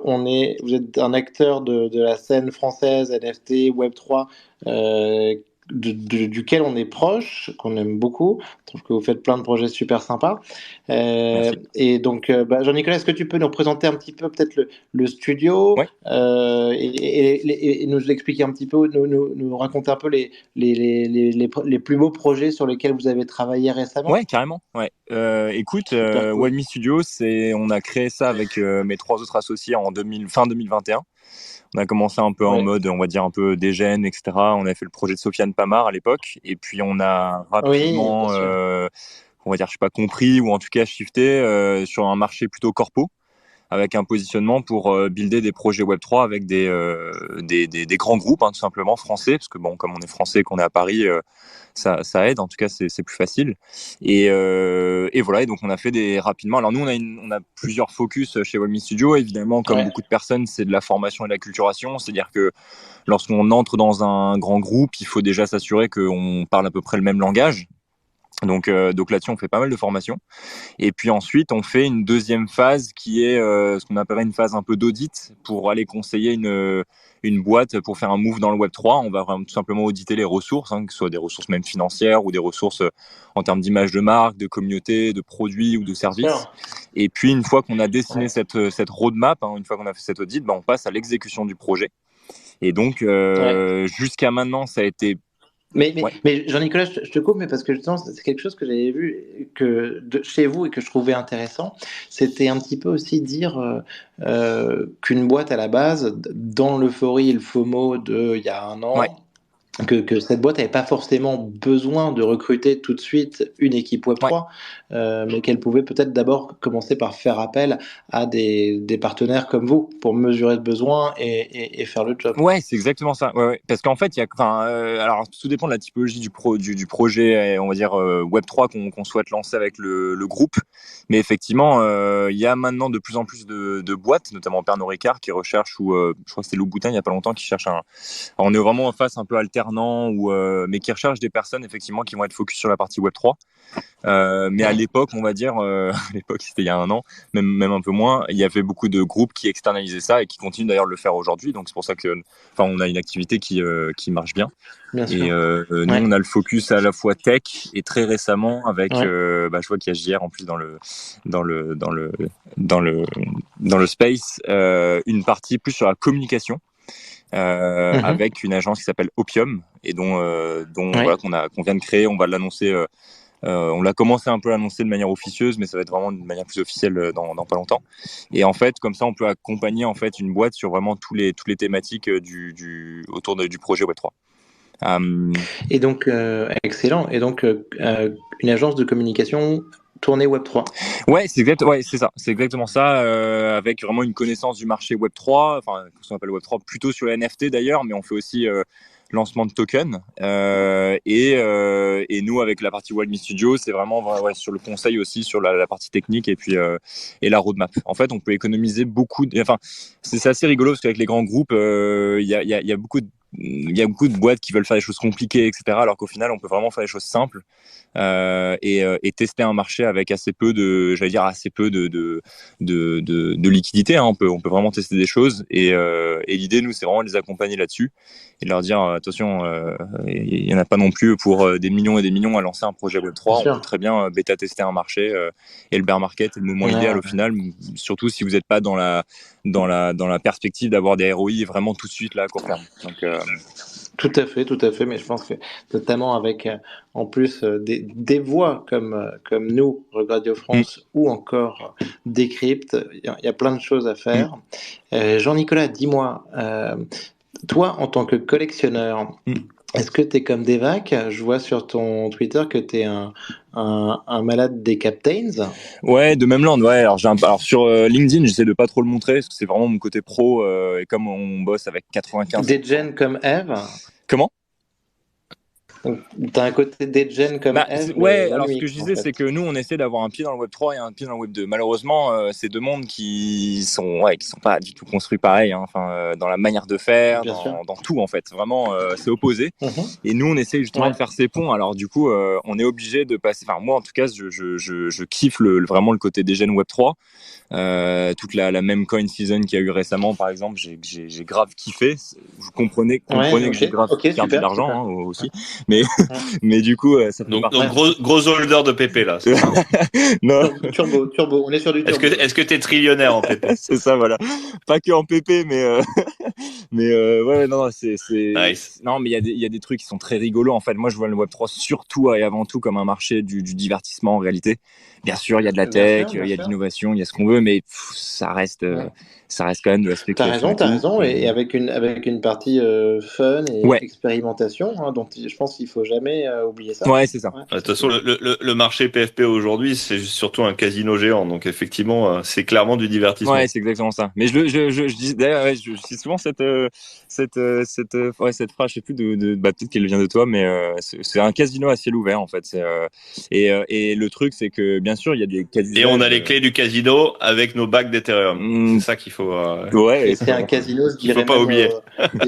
vous êtes un acteur de la scène française NFT Web3, duquel on est proche, qu'on aime beaucoup. Je trouve que vous faites plein de projets super sympas. Et donc, Jean-Nicolas, est-ce que tu peux nous présenter un petit peu peut-être le studio, et nous expliquer un petit peu, nous raconter un peu les plus beaux projets sur lesquels vous avez travaillé récemment? Ouais, carrément. Ouais. Écoute, cool. Wagmi Studio, on a créé ça avec mes 3 autres associés fin 2021. On a commencé un peu en mode, on va dire, un peu dégène, etc. On a fait le projet de Sofiane Pamar à l'époque. Et puis, on a rapidement, on va dire, je sais pas, compris, ou en tout cas shifté sur un marché plutôt corpo, avec un positionnement pour builder des projets Web3 avec des grands groupes, tout simplement, français, parce que bon, comme on est français, qu'on est à Paris, ça aide, en tout cas c'est plus facile, et voilà. Et donc on a fait rapidement, alors nous on a plusieurs focus chez Wagmi Studio, évidemment, comme beaucoup de personnes, c'est de la formation et de la culturation, c'est-à-dire que lorsqu'on entre dans un grand groupe, il faut déjà s'assurer qu'on parle à peu près le même langage. Donc là-dessus, on fait pas mal de formations. Et puis ensuite, on fait une deuxième phase qui est ce qu'on appellerait une phase un peu d'audit, pour aller conseiller une boîte pour faire un move dans le Web3. On va vraiment tout simplement auditer les ressources, que ce soit des ressources même financières ou des ressources en termes d'image de marque, de communauté, de produits ou de services. Et puis, une fois qu'on a dessiné cette roadmap, une fois qu'on a fait cet audit, on passe à l'exécution du projet. Et donc, jusqu'à maintenant, ça a été... Mais Jean-Nicolas, je te coupe, mais parce que justement, c'est quelque chose que j'avais vu chez vous et que je trouvais intéressant. C'était un petit peu aussi dire qu'une boîte à la base, dans l'euphorie et le FOMO il y a un an, que cette boîte n'avait pas forcément besoin de recruter tout de suite une équipe Web3, mais qu'elle pouvait peut-être d'abord commencer par faire appel à des partenaires comme vous pour mesurer le besoin et faire le job. Ouais, c'est exactement ça. Ouais. Parce qu'en fait, alors tout dépend de la typologie du projet, on va dire Web3 qu'on souhaite lancer avec le groupe. Mais effectivement, il y a maintenant de plus en plus de boîtes, notamment Pernod Ricard, qui recherchent, ou je crois que c'était Louboutin il y a pas longtemps, qui cherche alors, on est vraiment en face un peu alternant, mais qui recherche des personnes effectivement qui vont être focus sur la partie Web3. Mais à l'époque, on va dire, à l'époque c'était il y a un an, même un peu moins, il y avait beaucoup de groupes qui externalisaient ça et qui continuent d'ailleurs de le faire aujourd'hui. Donc c'est pour ça que, on a une activité qui marche bien. Bien sûr. Et nous, on a le focus à la fois tech et très récemment avec, je vois qu'il y a JR en plus dans le space, une partie plus sur la communication. Avec une agence qui s'appelle Opium et dont voilà, qu'on vient de créer. On va l'annoncer. On l'a commencé un peu à annoncer de manière officieuse, mais ça va être vraiment de manière plus officielle dans pas longtemps. Et en fait, comme ça, on peut accompagner en fait une boîte sur vraiment toutes les thématiques autour du projet Web3. Et donc, excellent. Et donc, une agence de communication tournée Web3. Ouais, c'est ça. C'est exactement ça, avec vraiment une connaissance du marché Web3, enfin, ce qu'on appelle Web3, plutôt sur les NFT d'ailleurs, mais on fait aussi lancement de tokens. Et nous, avec la partie Wildme Studio, c'est vraiment sur le conseil aussi, sur la partie technique et puis et la roadmap. En fait, on peut économiser beaucoup. Enfin, c'est assez rigolo parce qu'avec les grands groupes, il y a beaucoup de boîtes qui veulent faire des choses compliquées, etc. Alors qu'au final, on peut vraiment faire des choses simples et tester un marché avec assez peu de liquidité. Hein. On peut vraiment tester des choses et l'idée, nous, c'est vraiment de les accompagner là-dessus et de leur dire attention, il y en a pas non plus pour des millions et des millions à lancer un projet Web3. On peut très bien bêta tester un marché et le bear market est le moment idéal au final, surtout si vous n'êtes pas dans la perspective d'avoir des ROI vraiment tout de suite là à court terme. Donc tout à fait, mais je pense que notamment avec en plus des voix comme nous, Radio France, ou encore Decrypt, il y a plein de choses à faire. Jean-Nicolas, dis-moi, toi en tant que collectionneur, est-ce que tu es comme Devac? Je vois sur ton Twitter que tu es un malade des Captains. Ouais, de Memland, ouais. Alors sur LinkedIn, j'essaie de pas trop le montrer parce que c'est vraiment mon côté pro et comme on bosse avec 95. Des gens comme Eve. Comment? T'as un côté degen comme Eve. Ouais, alors ce que je disais, c'est que nous, on essaie d'avoir un pied dans le Web3 et un pied dans le Web2. Malheureusement, c'est deux mondes qui sont pas du tout construits pareil, hein. Enfin, dans la manière de faire, dans tout en fait. Vraiment, c'est opposé. Et nous, on essaie justement de faire ces ponts. Alors du coup, on est obligé de passer. Enfin, moi, en tout cas, je kiffe vraiment le côté degen Web3. Toute la même coin season qu'il y a eu récemment, par exemple, j'ai grave kiffé. Vous comprenez que j'ai grave kiffé un peu d'argent hein, aussi. Mais du coup, ça fait donc gros holder de PP là. C'est ça non. Turbo, on est sur du turbo. Est-ce que t'es trillionnaire en PP? C'est ça, voilà. Pas que en PP, mais ouais, non, c'est nice. Non, mais il y a des trucs qui sont très rigolos. En fait, moi, je vois le Web3 surtout et avant tout comme un marché du divertissement en réalité. Bien sûr, il y a de la tech, il y a de l'innovation, il y a ce qu'on veut, mais ça reste quand même de la spéculation. T'as raison, et avec une partie fun et expérimentation, hein, donc je pense qu'il faut jamais oublier ça. Ouais, c'est ça. De toute façon, le marché PFP aujourd'hui, c'est surtout un casino géant, donc effectivement, c'est clairement du divertissement. Ouais, c'est exactement ça. Mais je dis d'ailleurs, je dis souvent cette phrase, je sais plus peut-être qu'elle vient de toi, mais c'est un casino à ciel ouvert en fait. Et le truc, c'est que bien sûr, il y a des casinos. Et on a les clés du casino avec nos bacs d'Ethereum. C'est ça qu'il faut. Ouais. Et c'est un casino, je dirais. Faut pas oublier.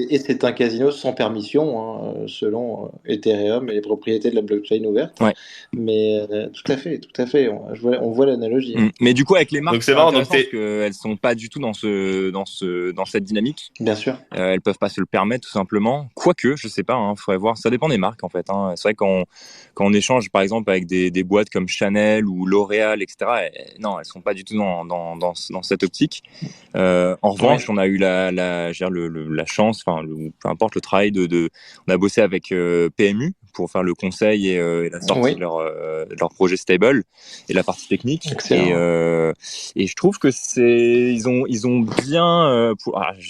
Et c'est un casino sans permission, hein, selon Ethereum et les propriétés de la blockchain ouverte. Ouais. Mais tout à fait. On voit l'analogie. Mais du coup, avec les marques, donc c'est marrant, parce qu'elles sont pas du tout dans cette dynamique. Bien sûr. Elles peuvent pas se le permettre tout simplement. Quoique, je sais pas, hein, faudrait voir. Ça dépend des marques en fait. Hein. C'est vrai quand on échange par exemple avec des boîtes comme Chanel ou L'Oréal, etc. Non, elles sont pas du tout dans cette optique. En revanche, on a eu la chance, enfin, peu importe le travail on a bossé avec PMU pour faire le conseil et la sortie de leur projet Stable et la partie technique. Et je trouve que ils ont bien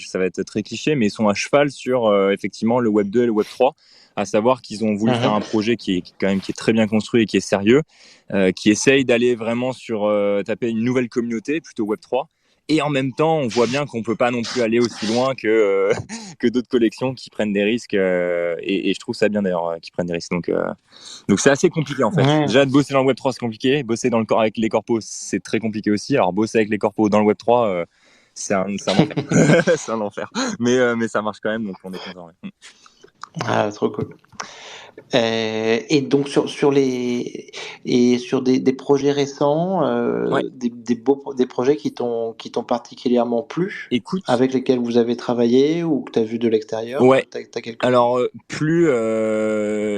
ça va être très cliché, mais ils sont à cheval sur effectivement le Web 2 et le Web 3. à savoir qu'ils ont voulu faire un projet qui est très bien construit et qui est sérieux, qui essaye d'aller vraiment sur taper une nouvelle communauté, plutôt Web3. Et en même temps, on voit bien qu'on peut pas non plus aller aussi loin que que d'autres collections qui prennent des risques. Et je trouve ça bien d'ailleurs qu'ils prennent des risques. Donc c'est assez compliqué en fait. Déjà de bosser dans le Web3 c'est compliqué, bosser dans le corps avec les corpos c'est très compliqué aussi. Alors bosser avec les corpos dans le Web3 c'est un enfer. C'est un enfer. Mais ça marche quand même, donc on est content. Ouais. Ah, trop cool. Et donc sur des projets récents, des projets qui t'ont particulièrement plu, écoute, avec lesquels vous avez travaillé ou que tu as vu de l'extérieur. Ouais. T'as quelque... Alors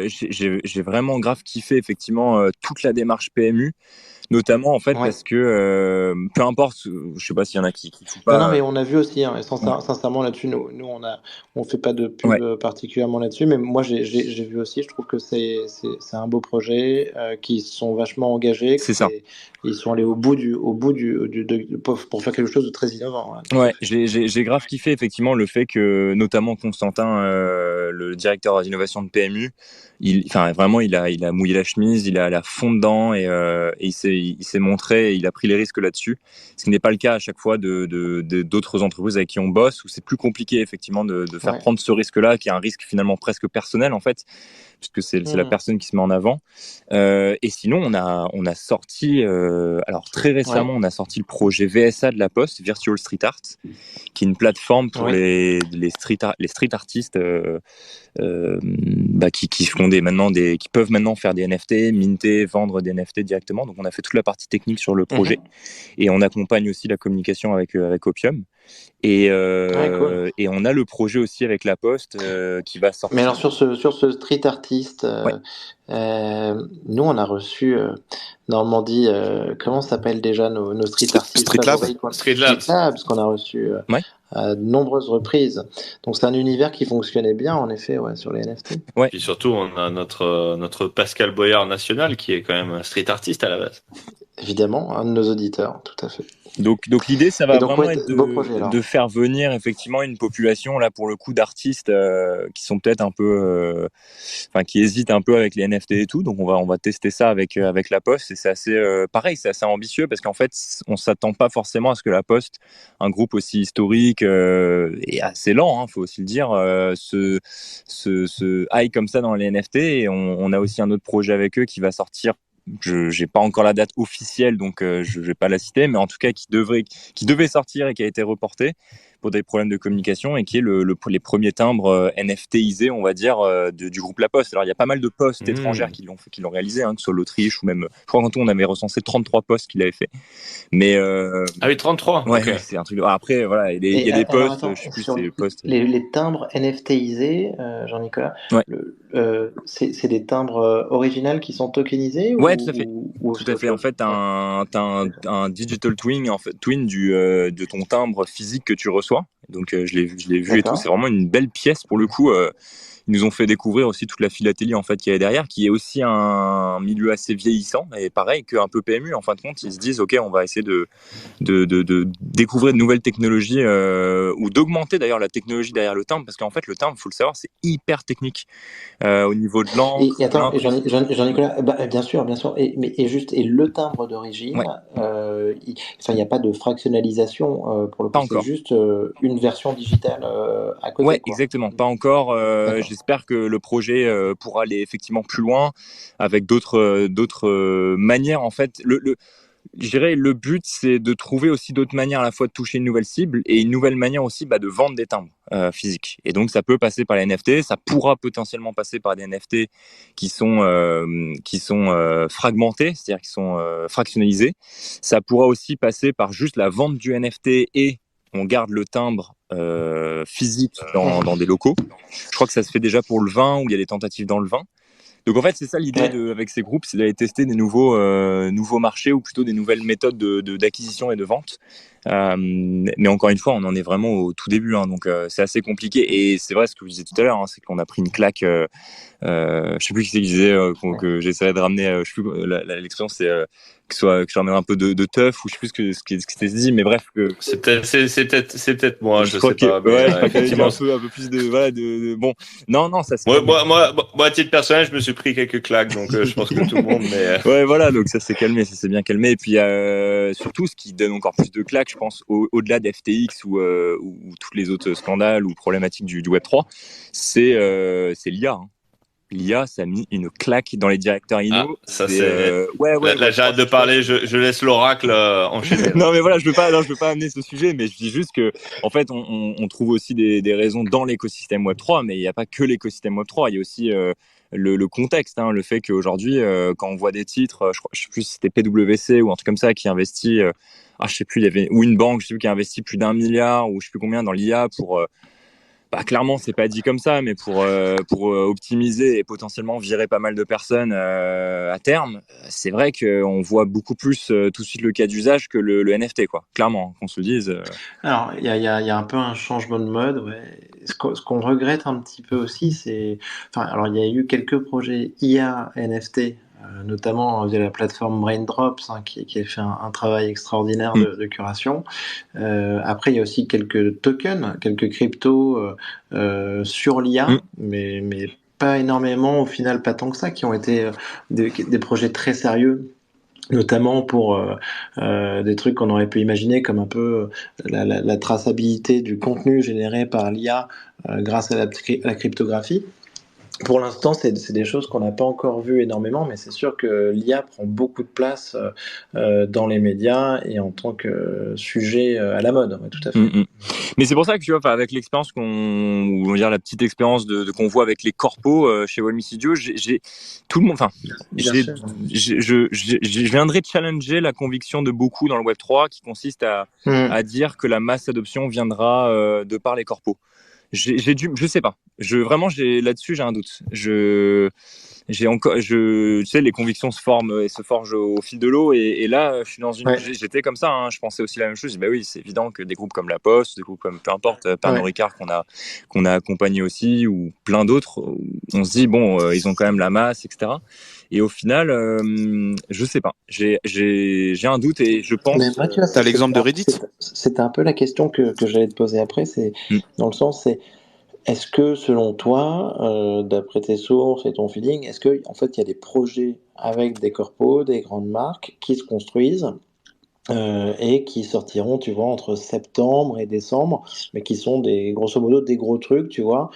j'ai vraiment grave kiffé effectivement toute la démarche PMU. Notamment en fait parce que peu importe, je sais pas s'il y en a qui font pas. Non mais on a vu aussi, hein, sincèrement là-dessus, nous on fait pas de pub particulièrement là-dessus, mais moi j'ai vu aussi, je trouve que c'est un beau projet, qui sont vachement engagés. C'est ça. Ils sont allés au bout pour faire quelque chose de très innovant. Hein. Ouais, j'ai grave kiffé effectivement le fait que notamment Constantin, le directeur d'innovation de PMU, il a mouillé la chemise, il est allé à fond dedans et il s'est montré, et il a pris les risques là-dessus, ce qui n'est pas le cas à chaque fois d'autres entreprises avec qui on bosse, où c'est plus compliqué effectivement de faire prendre ce risque-là, qui est un risque finalement presque personnel en fait, puisque c'est la personne qui se met en avant. Et sinon, on a sorti, alors très récemment, on a sorti le projet VSA de la Poste, Virtual Street Art, qui est une plateforme pour les street artistes qui font qui peuvent maintenant faire des NFT, minter, vendre des NFT directement. Donc on a fait toute la partie technique sur le projet et on accompagne aussi la communication avec Opium. Et on a le projet aussi avec la Poste qui va sortir. Mais alors sur ce street artist, nous on a reçu Normandie, comment s'appelle déjà nos street artistes Street Lab. Street Lab, parce qu'on a reçu à de nombreuses reprises. Donc c'est un univers qui fonctionnait bien en effet sur les NFT. Ouais. Et surtout on a notre Pascal Boyard national qui est quand même un street artiste à la base. Évidemment, un de nos auditeurs, tout à fait. Donc l'idée, ça va vraiment être de faire venir effectivement une population là pour le coup d'artistes qui sont peut-être un peu, qui hésitent un peu avec les NFT et tout. Donc on va tester ça avec la Poste et c'est assez pareil, c'est assez ambitieux parce qu'en fait on s'attend pas forcément à ce que la Poste, un groupe aussi historique et assez lent, faut aussi le dire, se aille comme ça dans les NFT. Et on a aussi un autre projet avec eux qui va sortir. Je n'ai pas encore la date officielle, donc je vais pas la citer, mais en tout cas qui devait sortir et qui a été reporté pour des problèmes de communication et qui est les premiers timbres NFTisés, on va dire, du groupe La Poste. Alors il y a pas mal de postes étrangères qui l'ont réalisé, que ce soit l'Autriche ou même, je crois qu'en tout on avait recensé 33 postes qui l'avaient fait. Mais ah oui, 33. Ouais, okay. C'est un truc. Après voilà, il y a des postes, je sais plus c'est les postes. Les timbres NFTisés, Jean-Nicolas. C'est des timbres originaux qui sont tokenisés. Ouais, tout à fait. Tout à fait. En fait, t'as un digital twin, de ton timbre physique que tu reçois. Donc, je l'ai vu et tout. C'est vraiment une belle pièce pour le coup. Ils nous ont fait découvrir aussi toute la philatélie en fait qu'il y avait derrière, qui est aussi un milieu assez vieillissant et pareil qu'un peu PMU. En fin de compte, ils se disent ok, on va essayer de découvrir de nouvelles technologies ou d'augmenter d'ailleurs la technologie derrière le timbre, parce qu'en fait le timbre, faut le savoir, c'est hyper technique au niveau de l'encre. Et attends, Jean-Nicolas, bien sûr. Et le timbre d'origine, il n'y a pas de fractionnalisation pour le coup, c'est juste une version digitale à côté. Ouais, exactement. Pas encore. J'espère que le projet pourra aller effectivement plus loin avec d'autres manières. En fait, je dirais le but, c'est de trouver aussi d'autres manières à la fois de toucher une nouvelle cible et une nouvelle manière aussi de vendre des timbres physiques. Et donc, ça peut passer par les NFT, ça pourra potentiellement passer par des NFT qui sont fragmentés, c'est-à-dire qui sont fractionnalisés. Ça pourra aussi passer par juste la vente du NFT et on garde le timbre physique dans des locaux. Je crois que ça se fait déjà pour le vin, où il y a des tentatives dans le vin. Donc en fait, c'est ça l'idée avec ces groupes, c'est d'aller tester des nouveaux marchés ou plutôt des nouvelles méthodes d'acquisition et de vente. Mais encore une fois, on en est vraiment au tout début, donc c'est assez compliqué. Et c'est vrai ce que je disais tout à l'heure, c'est qu'on a pris une claque. Je sais plus qui c'est qui disait que j'essaierais de ramener. Je sais plus l'expression, c'est que je ramène un peu de teuf ou je sais plus ce qui s'était dit, mais bref que c'est peut-être moi, je sais pas. Ouais, effectivement, un peu plus de bon. Non, ça c'est. Moi, à titre personnel, je me suis pris quelques claques, donc je pense que tout le monde. Mais ouais, voilà, donc ça s'est calmé, ça s'est bien calmé. Et puis surtout, ce qui donne encore plus de claques, je pense, au-delà d'FTX ou tous les autres scandales ou problématiques du Web 3, c'est l'IA. Hein. L'IA, ça a mis une claque dans les directeurs inno. Ça c'est. Ouais. Là, j'arrête de parler. Je laisse l'oracle enchaîner. Non, mais voilà, je veux pas amener ce sujet, mais je dis juste que, en fait, on trouve aussi des raisons dans l'écosystème Web 3, mais il n'y a pas que l'écosystème Web 3. Il y a aussi le contexte, hein, le fait qu'aujourd'hui, quand on voit des titres, je sais plus si c'était PwC ou un truc comme ça qui investit, je sais plus, il y avait ou une banque, je sais plus, qui a investi plus d'1 milliard ou je sais plus combien dans l'IA pour clairement, c'est pas dit comme ça, mais pour optimiser et potentiellement virer pas mal de personnes à terme, c'est vrai qu'on voit beaucoup plus tout de suite le cas d'usage que le NFT, quoi. Clairement, qu'on se le dise. Alors, il y a un peu un changement de mode, ouais. Ce qu'on regrette un petit peu aussi, c'est... Enfin, alors, il y a eu quelques projets IA NFT, notamment via la plateforme Braindrops, hein, qui a fait un travail extraordinaire de curation. Après, il y a aussi quelques tokens, quelques cryptos sur l'IA, mais pas énormément, au final, pas tant que ça, qui ont été des projets très sérieux, notamment pour des trucs qu'on aurait pu imaginer comme un peu la traçabilité du contenu généré par l'IA grâce à la cryptographie. Pour l'instant, c'est des choses qu'on n'a pas encore vues énormément, mais c'est sûr que l'IA prend beaucoup de place dans les médias et en tant que sujet à la mode. Ouais, tout à fait. Mais c'est pour ça que tu vois, avec l'expérience on va dire la petite expérience qu'on voit avec les corpos chez Walmy Studio, j'ai tout le monde. Enfin, je viendrai challenger la conviction de beaucoup dans le Web 3 qui consiste à dire que la masse adoption viendra de par les corpos. Je sais pas. Vraiment, là-dessus, j'ai un doute. Tu sais, les convictions se forment et se forgent au fil de l'eau. Et là, je suis j'étais comme ça. Hein, je pensais aussi la même chose. Oui, c'est évident que des groupes comme La Poste, des groupes comme peu importe, Pernod Ricard qu'on a accompagné aussi, ou plein d'autres, on se dit bon, ils ont quand même la masse, etc. Et au final, je sais pas. J'ai un doute et je pense. T'as l'exemple de Reddit. C'était un peu la question que j'allais te poser après. C'est dans le sens, est-ce que selon toi, d'après tes sources et ton feeling, est-ce que en fait il y a des projets avec des corpos, des grandes marques qui se construisent et qui sortiront, tu vois, entre septembre et décembre, mais qui sont grosso modo des gros trucs, tu vois,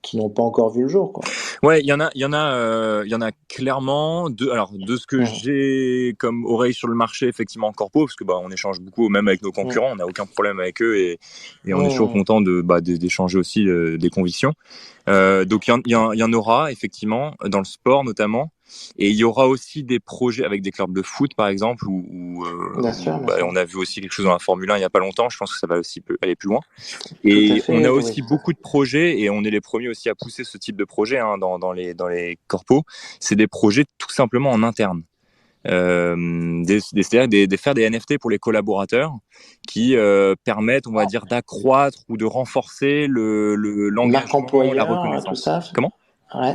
qui n'ont pas encore vu le jour, quoi. Ouais, il y en a clairement de ce que j'ai comme oreille sur le marché, effectivement, en corpo, parce que on échange beaucoup, même avec nos concurrents, on n'a aucun problème avec eux et on est toujours content d'échanger aussi des convictions. Donc il y en aura effectivement dans le sport notamment, et il y aura aussi des projets avec des clubs de foot par exemple où on a vu aussi quelque chose dans la Formule 1 il y a pas longtemps. Je pense que ça va aussi aller plus loin. Et on a aussi beaucoup de projets et on est les premiers aussi à pousser ce type de projet dans les corpos. C'est des projets tout simplement en interne. C'est-à-dire faire des NFT pour les collaborateurs qui permettent, on va dire, d'accroître ou de renforcer l'engagement, la reconnaissance. Tout ça. Comment? Ouais.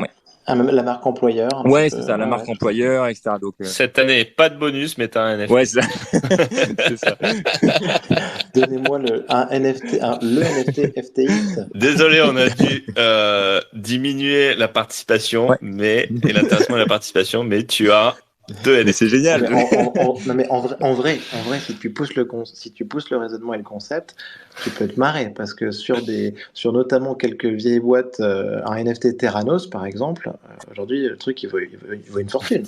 La marque employeur. Ouais, c'est ça, la marque employeur, etc. Donc, cette année, pas de bonus, mais t'as un NFT. Ouais, c'est ça. C'est ça. Donnez-moi le NFT FTX. Désolé, on a dû diminuer la participation, et l'intéressement de la participation, mais tu as 2 NFT. C'est génial. Mais en vrai, si tu pousses le raisonnement et le concept, tu peux te marrer parce que sur notamment quelques vieilles boîtes, un NFT Terranos par exemple, aujourd'hui le truc il vaut une fortune.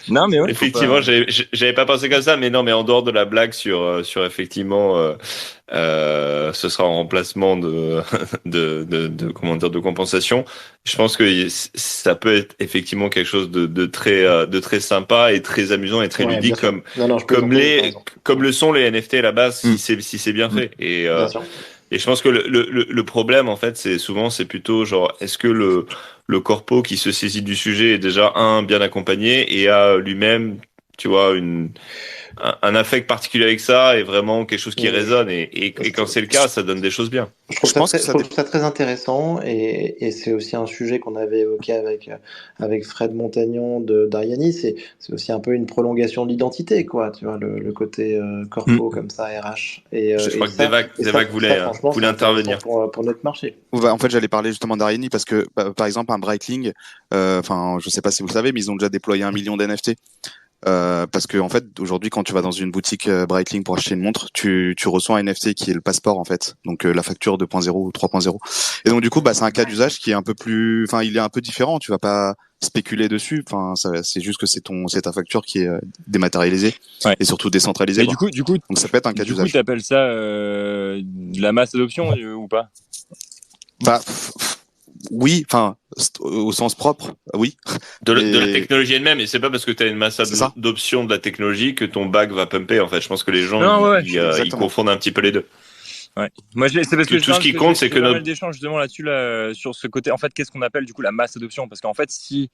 Non mais effectivement, j'avais pas pensé comme ça, mais non, mais en dehors de la blague sur effectivement, ce sera en remplacement de compensation. Je pense que ça peut être effectivement quelque chose de très sympa et très amusant et très ludique comme le sont les NFT à la base si c'est bien fait. Et je pense que le problème en fait c'est plutôt genre est-ce que le corpo qui se saisit du sujet est déjà bien accompagné et a lui-même tu vois, un affect particulier avec ça et vraiment quelque chose qui résonne. Et quand c'est le cas, ça donne des choses bien. Je trouve ça très intéressant et c'est aussi un sujet qu'on avait évoqué avec Fred Montagnon d'Ariani. C'est aussi un peu une prolongation de l'identité, quoi. Tu vois, le côté corpo comme ça, RH. Je crois que Devac voulait intervenir. Pour notre marché. En fait, j'allais parler justement d'Ariani parce que, par exemple, un Breitling, je sais pas si vous le savez, mais ils ont déjà déployé 1 million d'NFT. Parce que en fait aujourd'hui quand tu vas dans une boutique Breitling pour acheter une montre, tu reçois un NFT qui est le passeport en fait, donc la facture 2.0 ou 3.0. Et donc du coup c'est un cas d'usage qui est un peu plus, il est un peu différent. Tu vas pas spéculer dessus. C'est juste que c'est ta facture qui est dématérialisée et surtout décentralisée. Mais du coup, donc ça peut être un cas d'usage. Du coup, t'appelles ça de la masse adoption ou pas? Oui, au sens propre, oui. De la technologie elle-même, et c'est pas parce que tu as une masse d'options de la technologie que ton bag va pumper, en fait. Je pense que les gens, ils confondent un petit peu les deux. Ouais. Moi, c'est parce que tout ce qui compte, c'est que pas mal d'échanges justement là-dessus, sur ce côté. En fait, qu'est-ce qu'on appelle du coup la masse adoption? Parce qu'en fait, je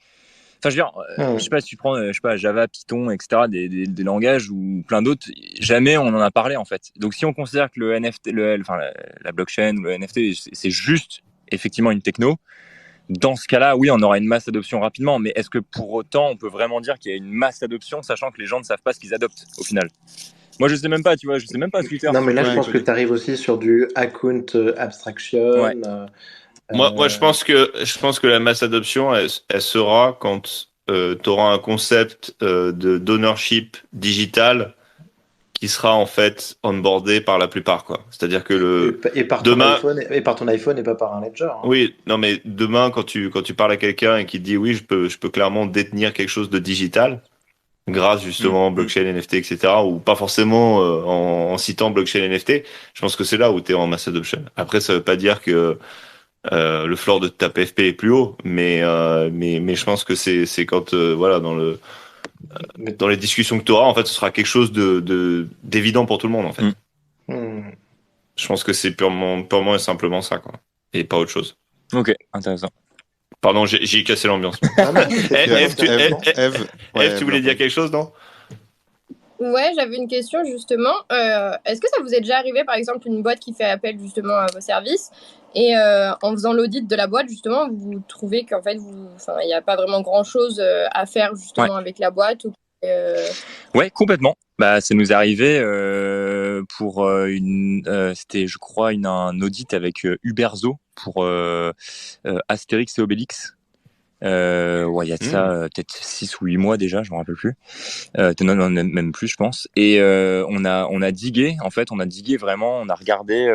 veux dire, je sais pas si tu prends, Java, Python, etc., des langages ou plein d'autres, jamais on en a parlé en fait. Donc, si on considère que le NFT, la blockchain ou le NFT, c'est juste effectivement une techno. Dans ce cas-là, oui, on aura une masse d'adoption rapidement, mais est-ce que pour autant, on peut vraiment dire qu'il y a une masse d'adoption, sachant que les gens ne savent pas ce qu'ils adoptent au final? Moi, je sais même pas, tu vois, Twitter. Non, mais là, je pense que tu arrives aussi sur du account abstraction. Ouais. Moi, je pense que la masse d'adoption, elle sera quand tu auras un concept d'ownership digital qui sera en fait onboardé par la plupart, quoi. C'est-à-dire que par ton iPhone et pas par un ledger. Hein. Oui, non, mais demain, quand tu parles à quelqu'un et qui te dit oui, je peux clairement détenir quelque chose de digital, grâce justement blockchain, NFT, etc., ou pas forcément en citant blockchain, NFT, je pense que c'est là où tu es en mass adoption. Après, ça veut pas dire que le floor de ta PFP est plus haut, mais je pense que c'est quand dans les discussions que tu auras, en fait, ce sera quelque chose d'évident pour tout le monde, en fait. Je pense que c'est purement et simplement ça, quoi. Et pas autre chose. Ok, intéressant. Pardon, j'ai cassé l'ambiance. Eve, tu voulais dire quelque chose, non? Ouais, j'avais une question justement. Est-ce que ça vous est déjà arrivé, par exemple, une boîte qui fait appel justement à vos services et en faisant l'audit de la boîte, justement, vous trouvez qu'en fait, il n'y a pas vraiment grand-chose à faire justement avec la boîte Ouais, complètement. Ça nous est arrivé pour c'était, je crois, un audit avec Uberzo pour Astérix et Obélix. Il y a de ça peut-être 6 ou 8 mois déjà, je me rappelle plus. Non, même plus, je pense. Et on a digué, en fait, vraiment, on a regardé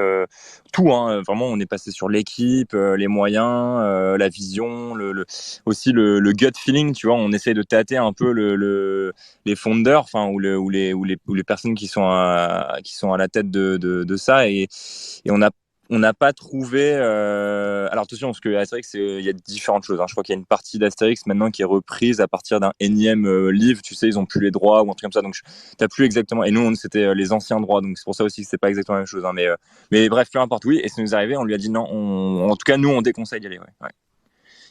tout, hein, vraiment, on est passé sur l'équipe, les moyens, la vision, aussi le gut feeling, tu vois, on essaye de tâter un peu les founders, ou les personnes qui sont à la tête de ça, et on n'a pas trouvé. Alors attention, parce que Astérix, il y a différentes choses. Hein. Je crois qu'il y a une partie d'Astérix maintenant qui est reprise à partir d'un énième livre. Tu sais, ils ont plus les droits ou un truc comme ça. Donc t'as plus exactement. Et nous, c'était les anciens droits. Donc c'est pour ça aussi que c'est pas exactement la même chose. Hein. Mais bref, peu importe. Oui. Et ça nous est arrivé. On lui a dit non. En tout cas, nous, on déconseille d'y aller. Ouais.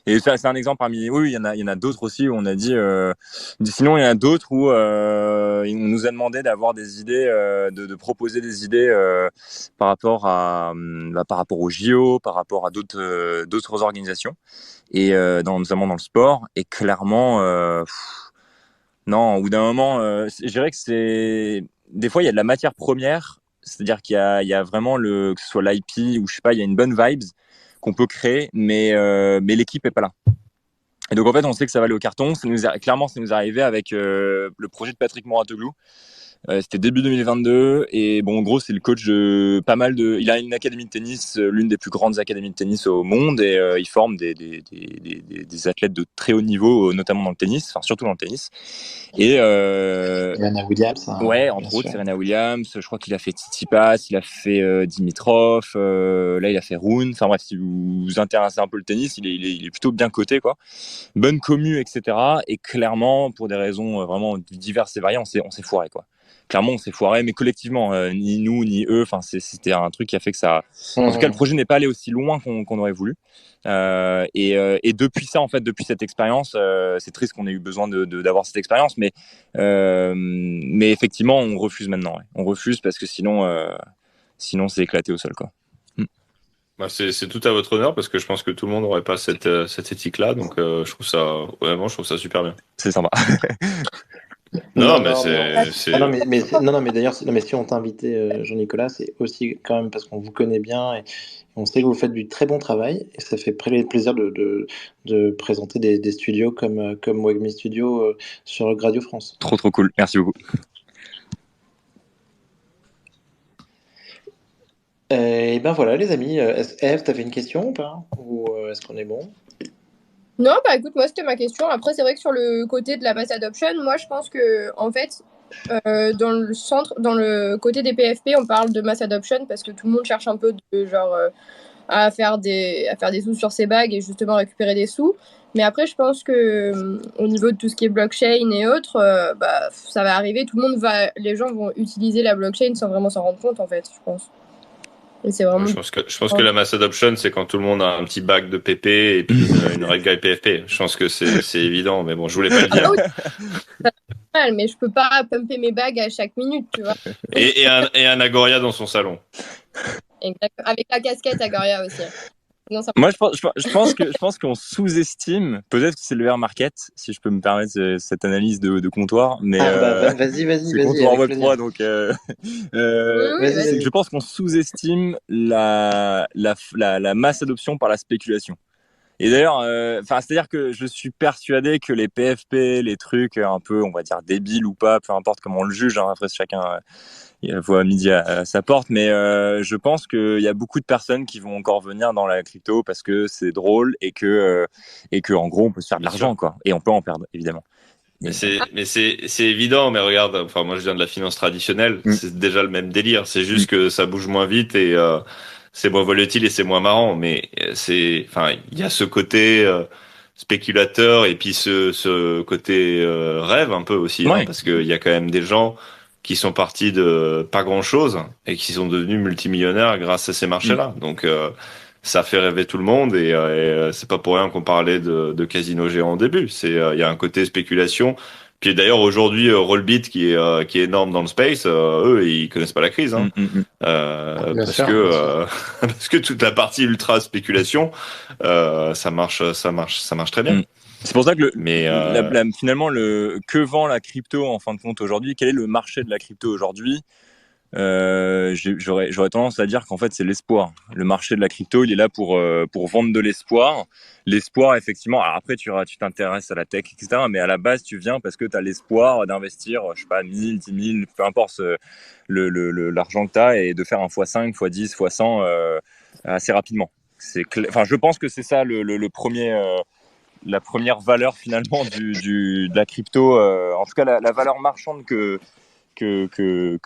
Et ça, c'est un exemple parmi. Oui, il y en a d'autres aussi où on a dit. Sinon, il y en a d'autres où on nous a demandé d'avoir des idées, de proposer des idées par rapport au JO, par rapport à d'autres organisations, et notamment dans le sport. Et clairement, non, au bout d'un moment, je dirais que des fois il y a de la matière première, c'est-à-dire qu'il y a vraiment que ce soit l'IP ou je sais pas, il y a une bonne vibes qu'on peut créer, mais l'équipe est pas là. Et donc en fait, on sait que ça va aller au carton. Ça nous est arrivé avec le projet de Patrick Mouratoglou. C'était début 2022 et bon, en gros, c'est le coach de pas mal de. Il a une académie de tennis, l'une des plus grandes académies de tennis au monde, et il forme des athlètes de très haut niveau, notamment dans le tennis, enfin surtout dans le tennis. Et Serena Williams. Ouais, entre autres Serena Williams. Je crois qu'il a fait Tsitsipas, il a fait Dimitrov. Là, il a fait Rune. Enfin bref, si vous vous intéressez un peu le tennis, il est plutôt bien coté, quoi. Bonne commu, etc. Et clairement, pour des raisons vraiment diverses et variées, on s'est foiré, quoi. clairement, on s'est foiré, mais collectivement, ni nous ni eux. Enfin, c'était un truc qui a fait que ça. En tout cas, le projet n'est pas allé aussi loin qu'on aurait voulu. Et depuis ça, en fait, depuis cette expérience, c'est triste qu'on ait eu besoin d'avoir cette expérience, mais effectivement, on refuse maintenant. Ouais. On refuse parce que sinon c'est éclaté au sol, quoi. Bah, c'est tout à votre honneur parce que je pense que tout le monde n'aurait pas cette éthique-là, donc je trouve ça super bien. C'est sympa. Non, mais d'ailleurs, si on t'a invité, Jean-Nicolas, c'est aussi quand même parce qu'on vous connaît bien et on sait que vous faites du très bon travail et ça fait plaisir de présenter des studios comme Wagmi Studio sur Radio France. Trop cool, merci beaucoup. Et ben voilà les amis, Eve, t'avais une question ou pas? Ou est-ce qu'on est bon? Non, bah écoute, moi c'était ma question. Après, c'est vrai que sur le côté de la mass adoption, moi je pense que en fait, dans le côté des PFP, on parle de mass adoption parce que tout le monde cherche un peu de genre à faire des sous sur ses bagues et justement récupérer des sous. Mais après, je pense que au niveau de tout ce qui est blockchain et autres, bah ça va arriver. Les gens vont utiliser la blockchain sans vraiment s'en rendre compte en fait, je pense. Et c'est vraiment... Je pense que la mass adoption, c'est quand tout le monde a un petit bac de PP et puis une règle PFP. Je pense que c'est évident, mais bon, je voulais pas le dire. Mais je peux pas pumper mes bagues à chaque minute, tu vois. Et un Agoria dans son salon. Exactement. Avec la casquette Agoria aussi. Non, moi, je pense qu'on sous-estime, peut-être que c'est le bear market, si je peux me permettre cette analyse de comptoir, mais vas-y, c'est comptoir Web3, donc je pense qu'on sous-estime la masse adoption par la spéculation. Et d'ailleurs, c'est-à-dire que je suis persuadé que les PFP, les trucs un peu, on va dire débiles ou pas, peu importe comment on le juge, hein, après chacun voit midi à sa porte, mais je pense qu'il y a beaucoup de personnes qui vont encore venir dans la crypto parce que c'est drôle et que en gros on peut se faire de l'argent, quoi, et on peut en perdre évidemment. Mais c'est évident, mais regarde, enfin moi je viens de la finance traditionnelle, c'est déjà le même délire, c'est juste que ça bouge moins vite et c'est moins volatile et c'est moins marrant, mais il y a ce côté spéculateur et puis ce côté rêve un peu aussi, hein, parce que il y a quand même des gens qui sont partis de pas grand chose et qui sont devenus multimillionnaires grâce à ces marchés-là. Donc ça fait rêver tout le monde et c'est pas pour rien qu'on parlait de casino géant au début. Il y a un côté spéculation. Puis d'ailleurs aujourd'hui Rollbit qui est énorme dans le space, eux ils connaissent pas la crise, hein, parce que toute la partie ultra spéculation, ça marche très bien. C'est pour ça que finalement que vend la crypto en fin de compte aujourd'hui, quel est le marché de la crypto aujourd'hui? J'aurais tendance à dire qu'en fait c'est l'espoir. Le marché de la crypto, il est là pour vendre de l'espoir. L'espoir, effectivement. Alors après, tu t'intéresses à la tech, etc. Mais à la base, tu viens parce que tu as l'espoir d'investir, je sais pas, 1000, 10 000, peu importe l'argent que tu as, et de faire un x5, x10, x100 assez rapidement. Je pense que c'est ça le premier. La première valeur finalement de la crypto, en tout cas la valeur marchande que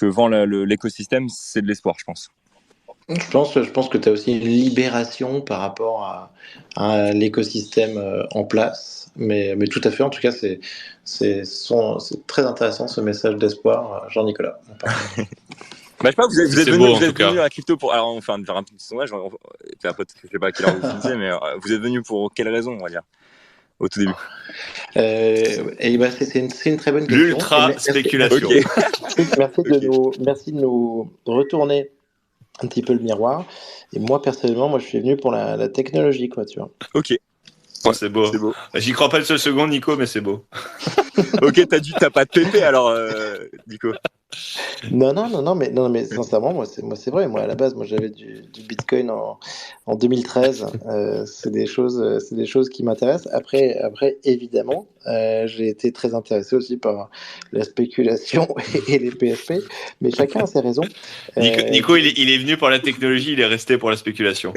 vend l'écosystème, c'est de l'espoir, je pense. Je pense que tu as aussi une libération par rapport à l'écosystème en place. Mais tout à fait, en tout cas, c'est très intéressant ce message d'espoir, Jean-Nicolas. Je sais pas, vous êtes venu à la crypto pour. Alors, enfin, faire un petit sondage. Après, je sais pas à quelle heure vous finissez, mais vous êtes venu pour quelle raison, on va dire, au tout début? C'est une très bonne question. L'ultra spéculation. Okay. Merci de nous retourner un petit peu le miroir. Et moi, personnellement, je suis venu pour la technologie, quoi, tu vois. Ok. Ouais, c'est beau. J'y crois pas une seule seconde, Nico, mais c'est beau. Ok, t'as pas de PP alors, Nico. Non, mais sincèrement, moi c'est vrai. Moi, à la base, j'avais du Bitcoin en 2013. C'est des choses qui m'intéressent. Après, évidemment, j'ai été très intéressé aussi par la spéculation et les PFP. Mais chacun a ses raisons. Nico, il est venu pour la technologie, il est resté pour la spéculation.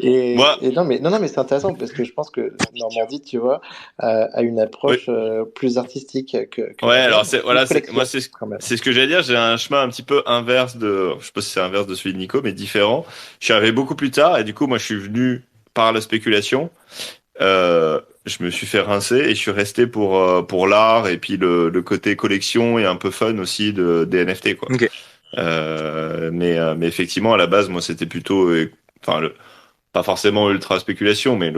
Non mais c'est intéressant parce que je pense que Normandie, tu vois, a une approche plus artistique que ouais, alors c'est ce que j'allais dire. J'ai un chemin un petit peu inverse je sais pas si c'est inverse de celui de Nico, mais différent. Je suis arrivé beaucoup plus tard et du coup moi je suis venu par la spéculation. je me suis fait rincer et je suis resté pour l'art et puis le côté collection et un peu fun aussi des NFT, quoi. Ok. Mais effectivement, à la base, moi, c'était plutôt, enfin, pas forcément ultra spéculation, mais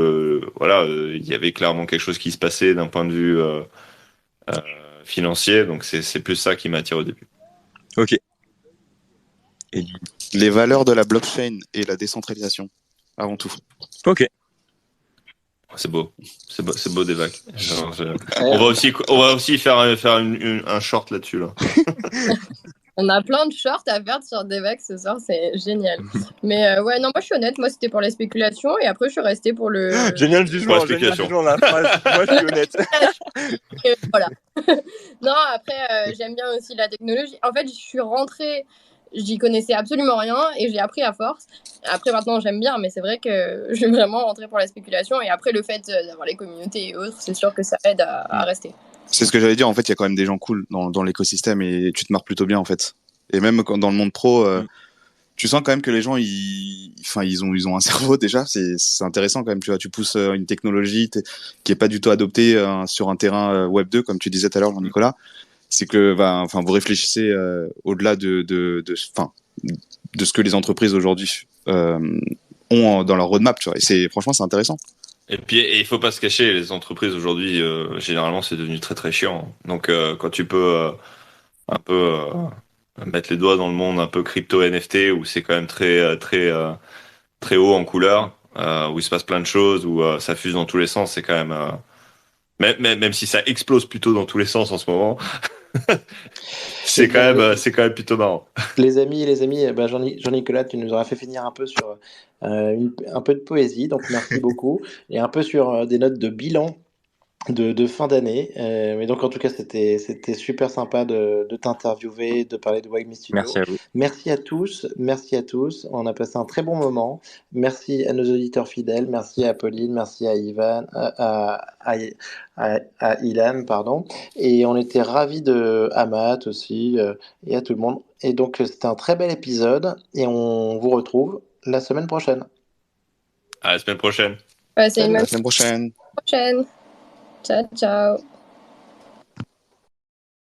voilà, il y avait clairement quelque chose qui se passait d'un point de vue financier, donc c'est plus ça qui m'attire au début. Ok. Et les valeurs de la blockchain et la décentralisation, avant tout. Ok. C'est beau des vagues. On va aussi faire un short là-dessus là. On a plein de shorts à faire sur Devac ce soir, c'est génial. Mais ouais, non, moi je suis honnête, moi c'était pour les spéculations et après je suis restée pour le. Génial jugement la phrase. Moi je suis honnête. Et voilà. Non, après j'aime bien aussi la technologie. En fait, je suis rentrée, j'y connaissais absolument rien et j'ai appris à force. Après maintenant j'aime bien, mais c'est vrai que je vais vraiment rentrer pour la spéculation et après le fait d'avoir les communautés et autres, c'est sûr que ça aide à rester. C'est ce que j'allais dire. En fait, il y a quand même des gens cool dans l'écosystème et tu te marres plutôt bien en fait. Et même quand dans le monde pro, tu sens quand même que les gens, ils ont un cerveau déjà. C'est intéressant quand même. Tu vois, tu pousses une technologie qui est pas du tout adoptée sur un terrain Web 2, comme tu disais tout à l'heure, Jean-Nicolas. C'est que, vous réfléchissez au-delà de ce que les entreprises aujourd'hui ont dans leur roadmap. Tu vois. Et franchement, c'est intéressant. Et puis, il faut pas se cacher, les entreprises aujourd'hui, généralement, c'est devenu très très chiant. Donc, quand tu peux un peu mettre les doigts dans le monde un peu crypto NFT, où c'est quand même très haut en couleur, où il se passe plein de choses, où ça fuse dans tous les sens, c'est quand même même si ça explose plutôt dans tous les sens en ce moment. c'est quand même plutôt marrant. Les amis, Jean-Nicolas, tu nous auras fait finir un peu sur un peu de poésie, donc merci beaucoup, et un peu sur des notes de bilan de fin d'année. Mais donc en tout cas, c'était super sympa de t'interviewer, de parler de Wagmi Studio. Merci à vous. Merci à tous. On a passé un très bon moment. Merci à nos auditeurs fidèles. Merci à Pauline, merci à Ivan, à Ilan, pardon. Et on était ravis de Amat aussi et à tout le monde. Et donc c'était un très bel épisode et on vous retrouve la semaine prochaine. À la semaine prochaine. Ouais, c'est la semaine prochaine. Ciao, ciao.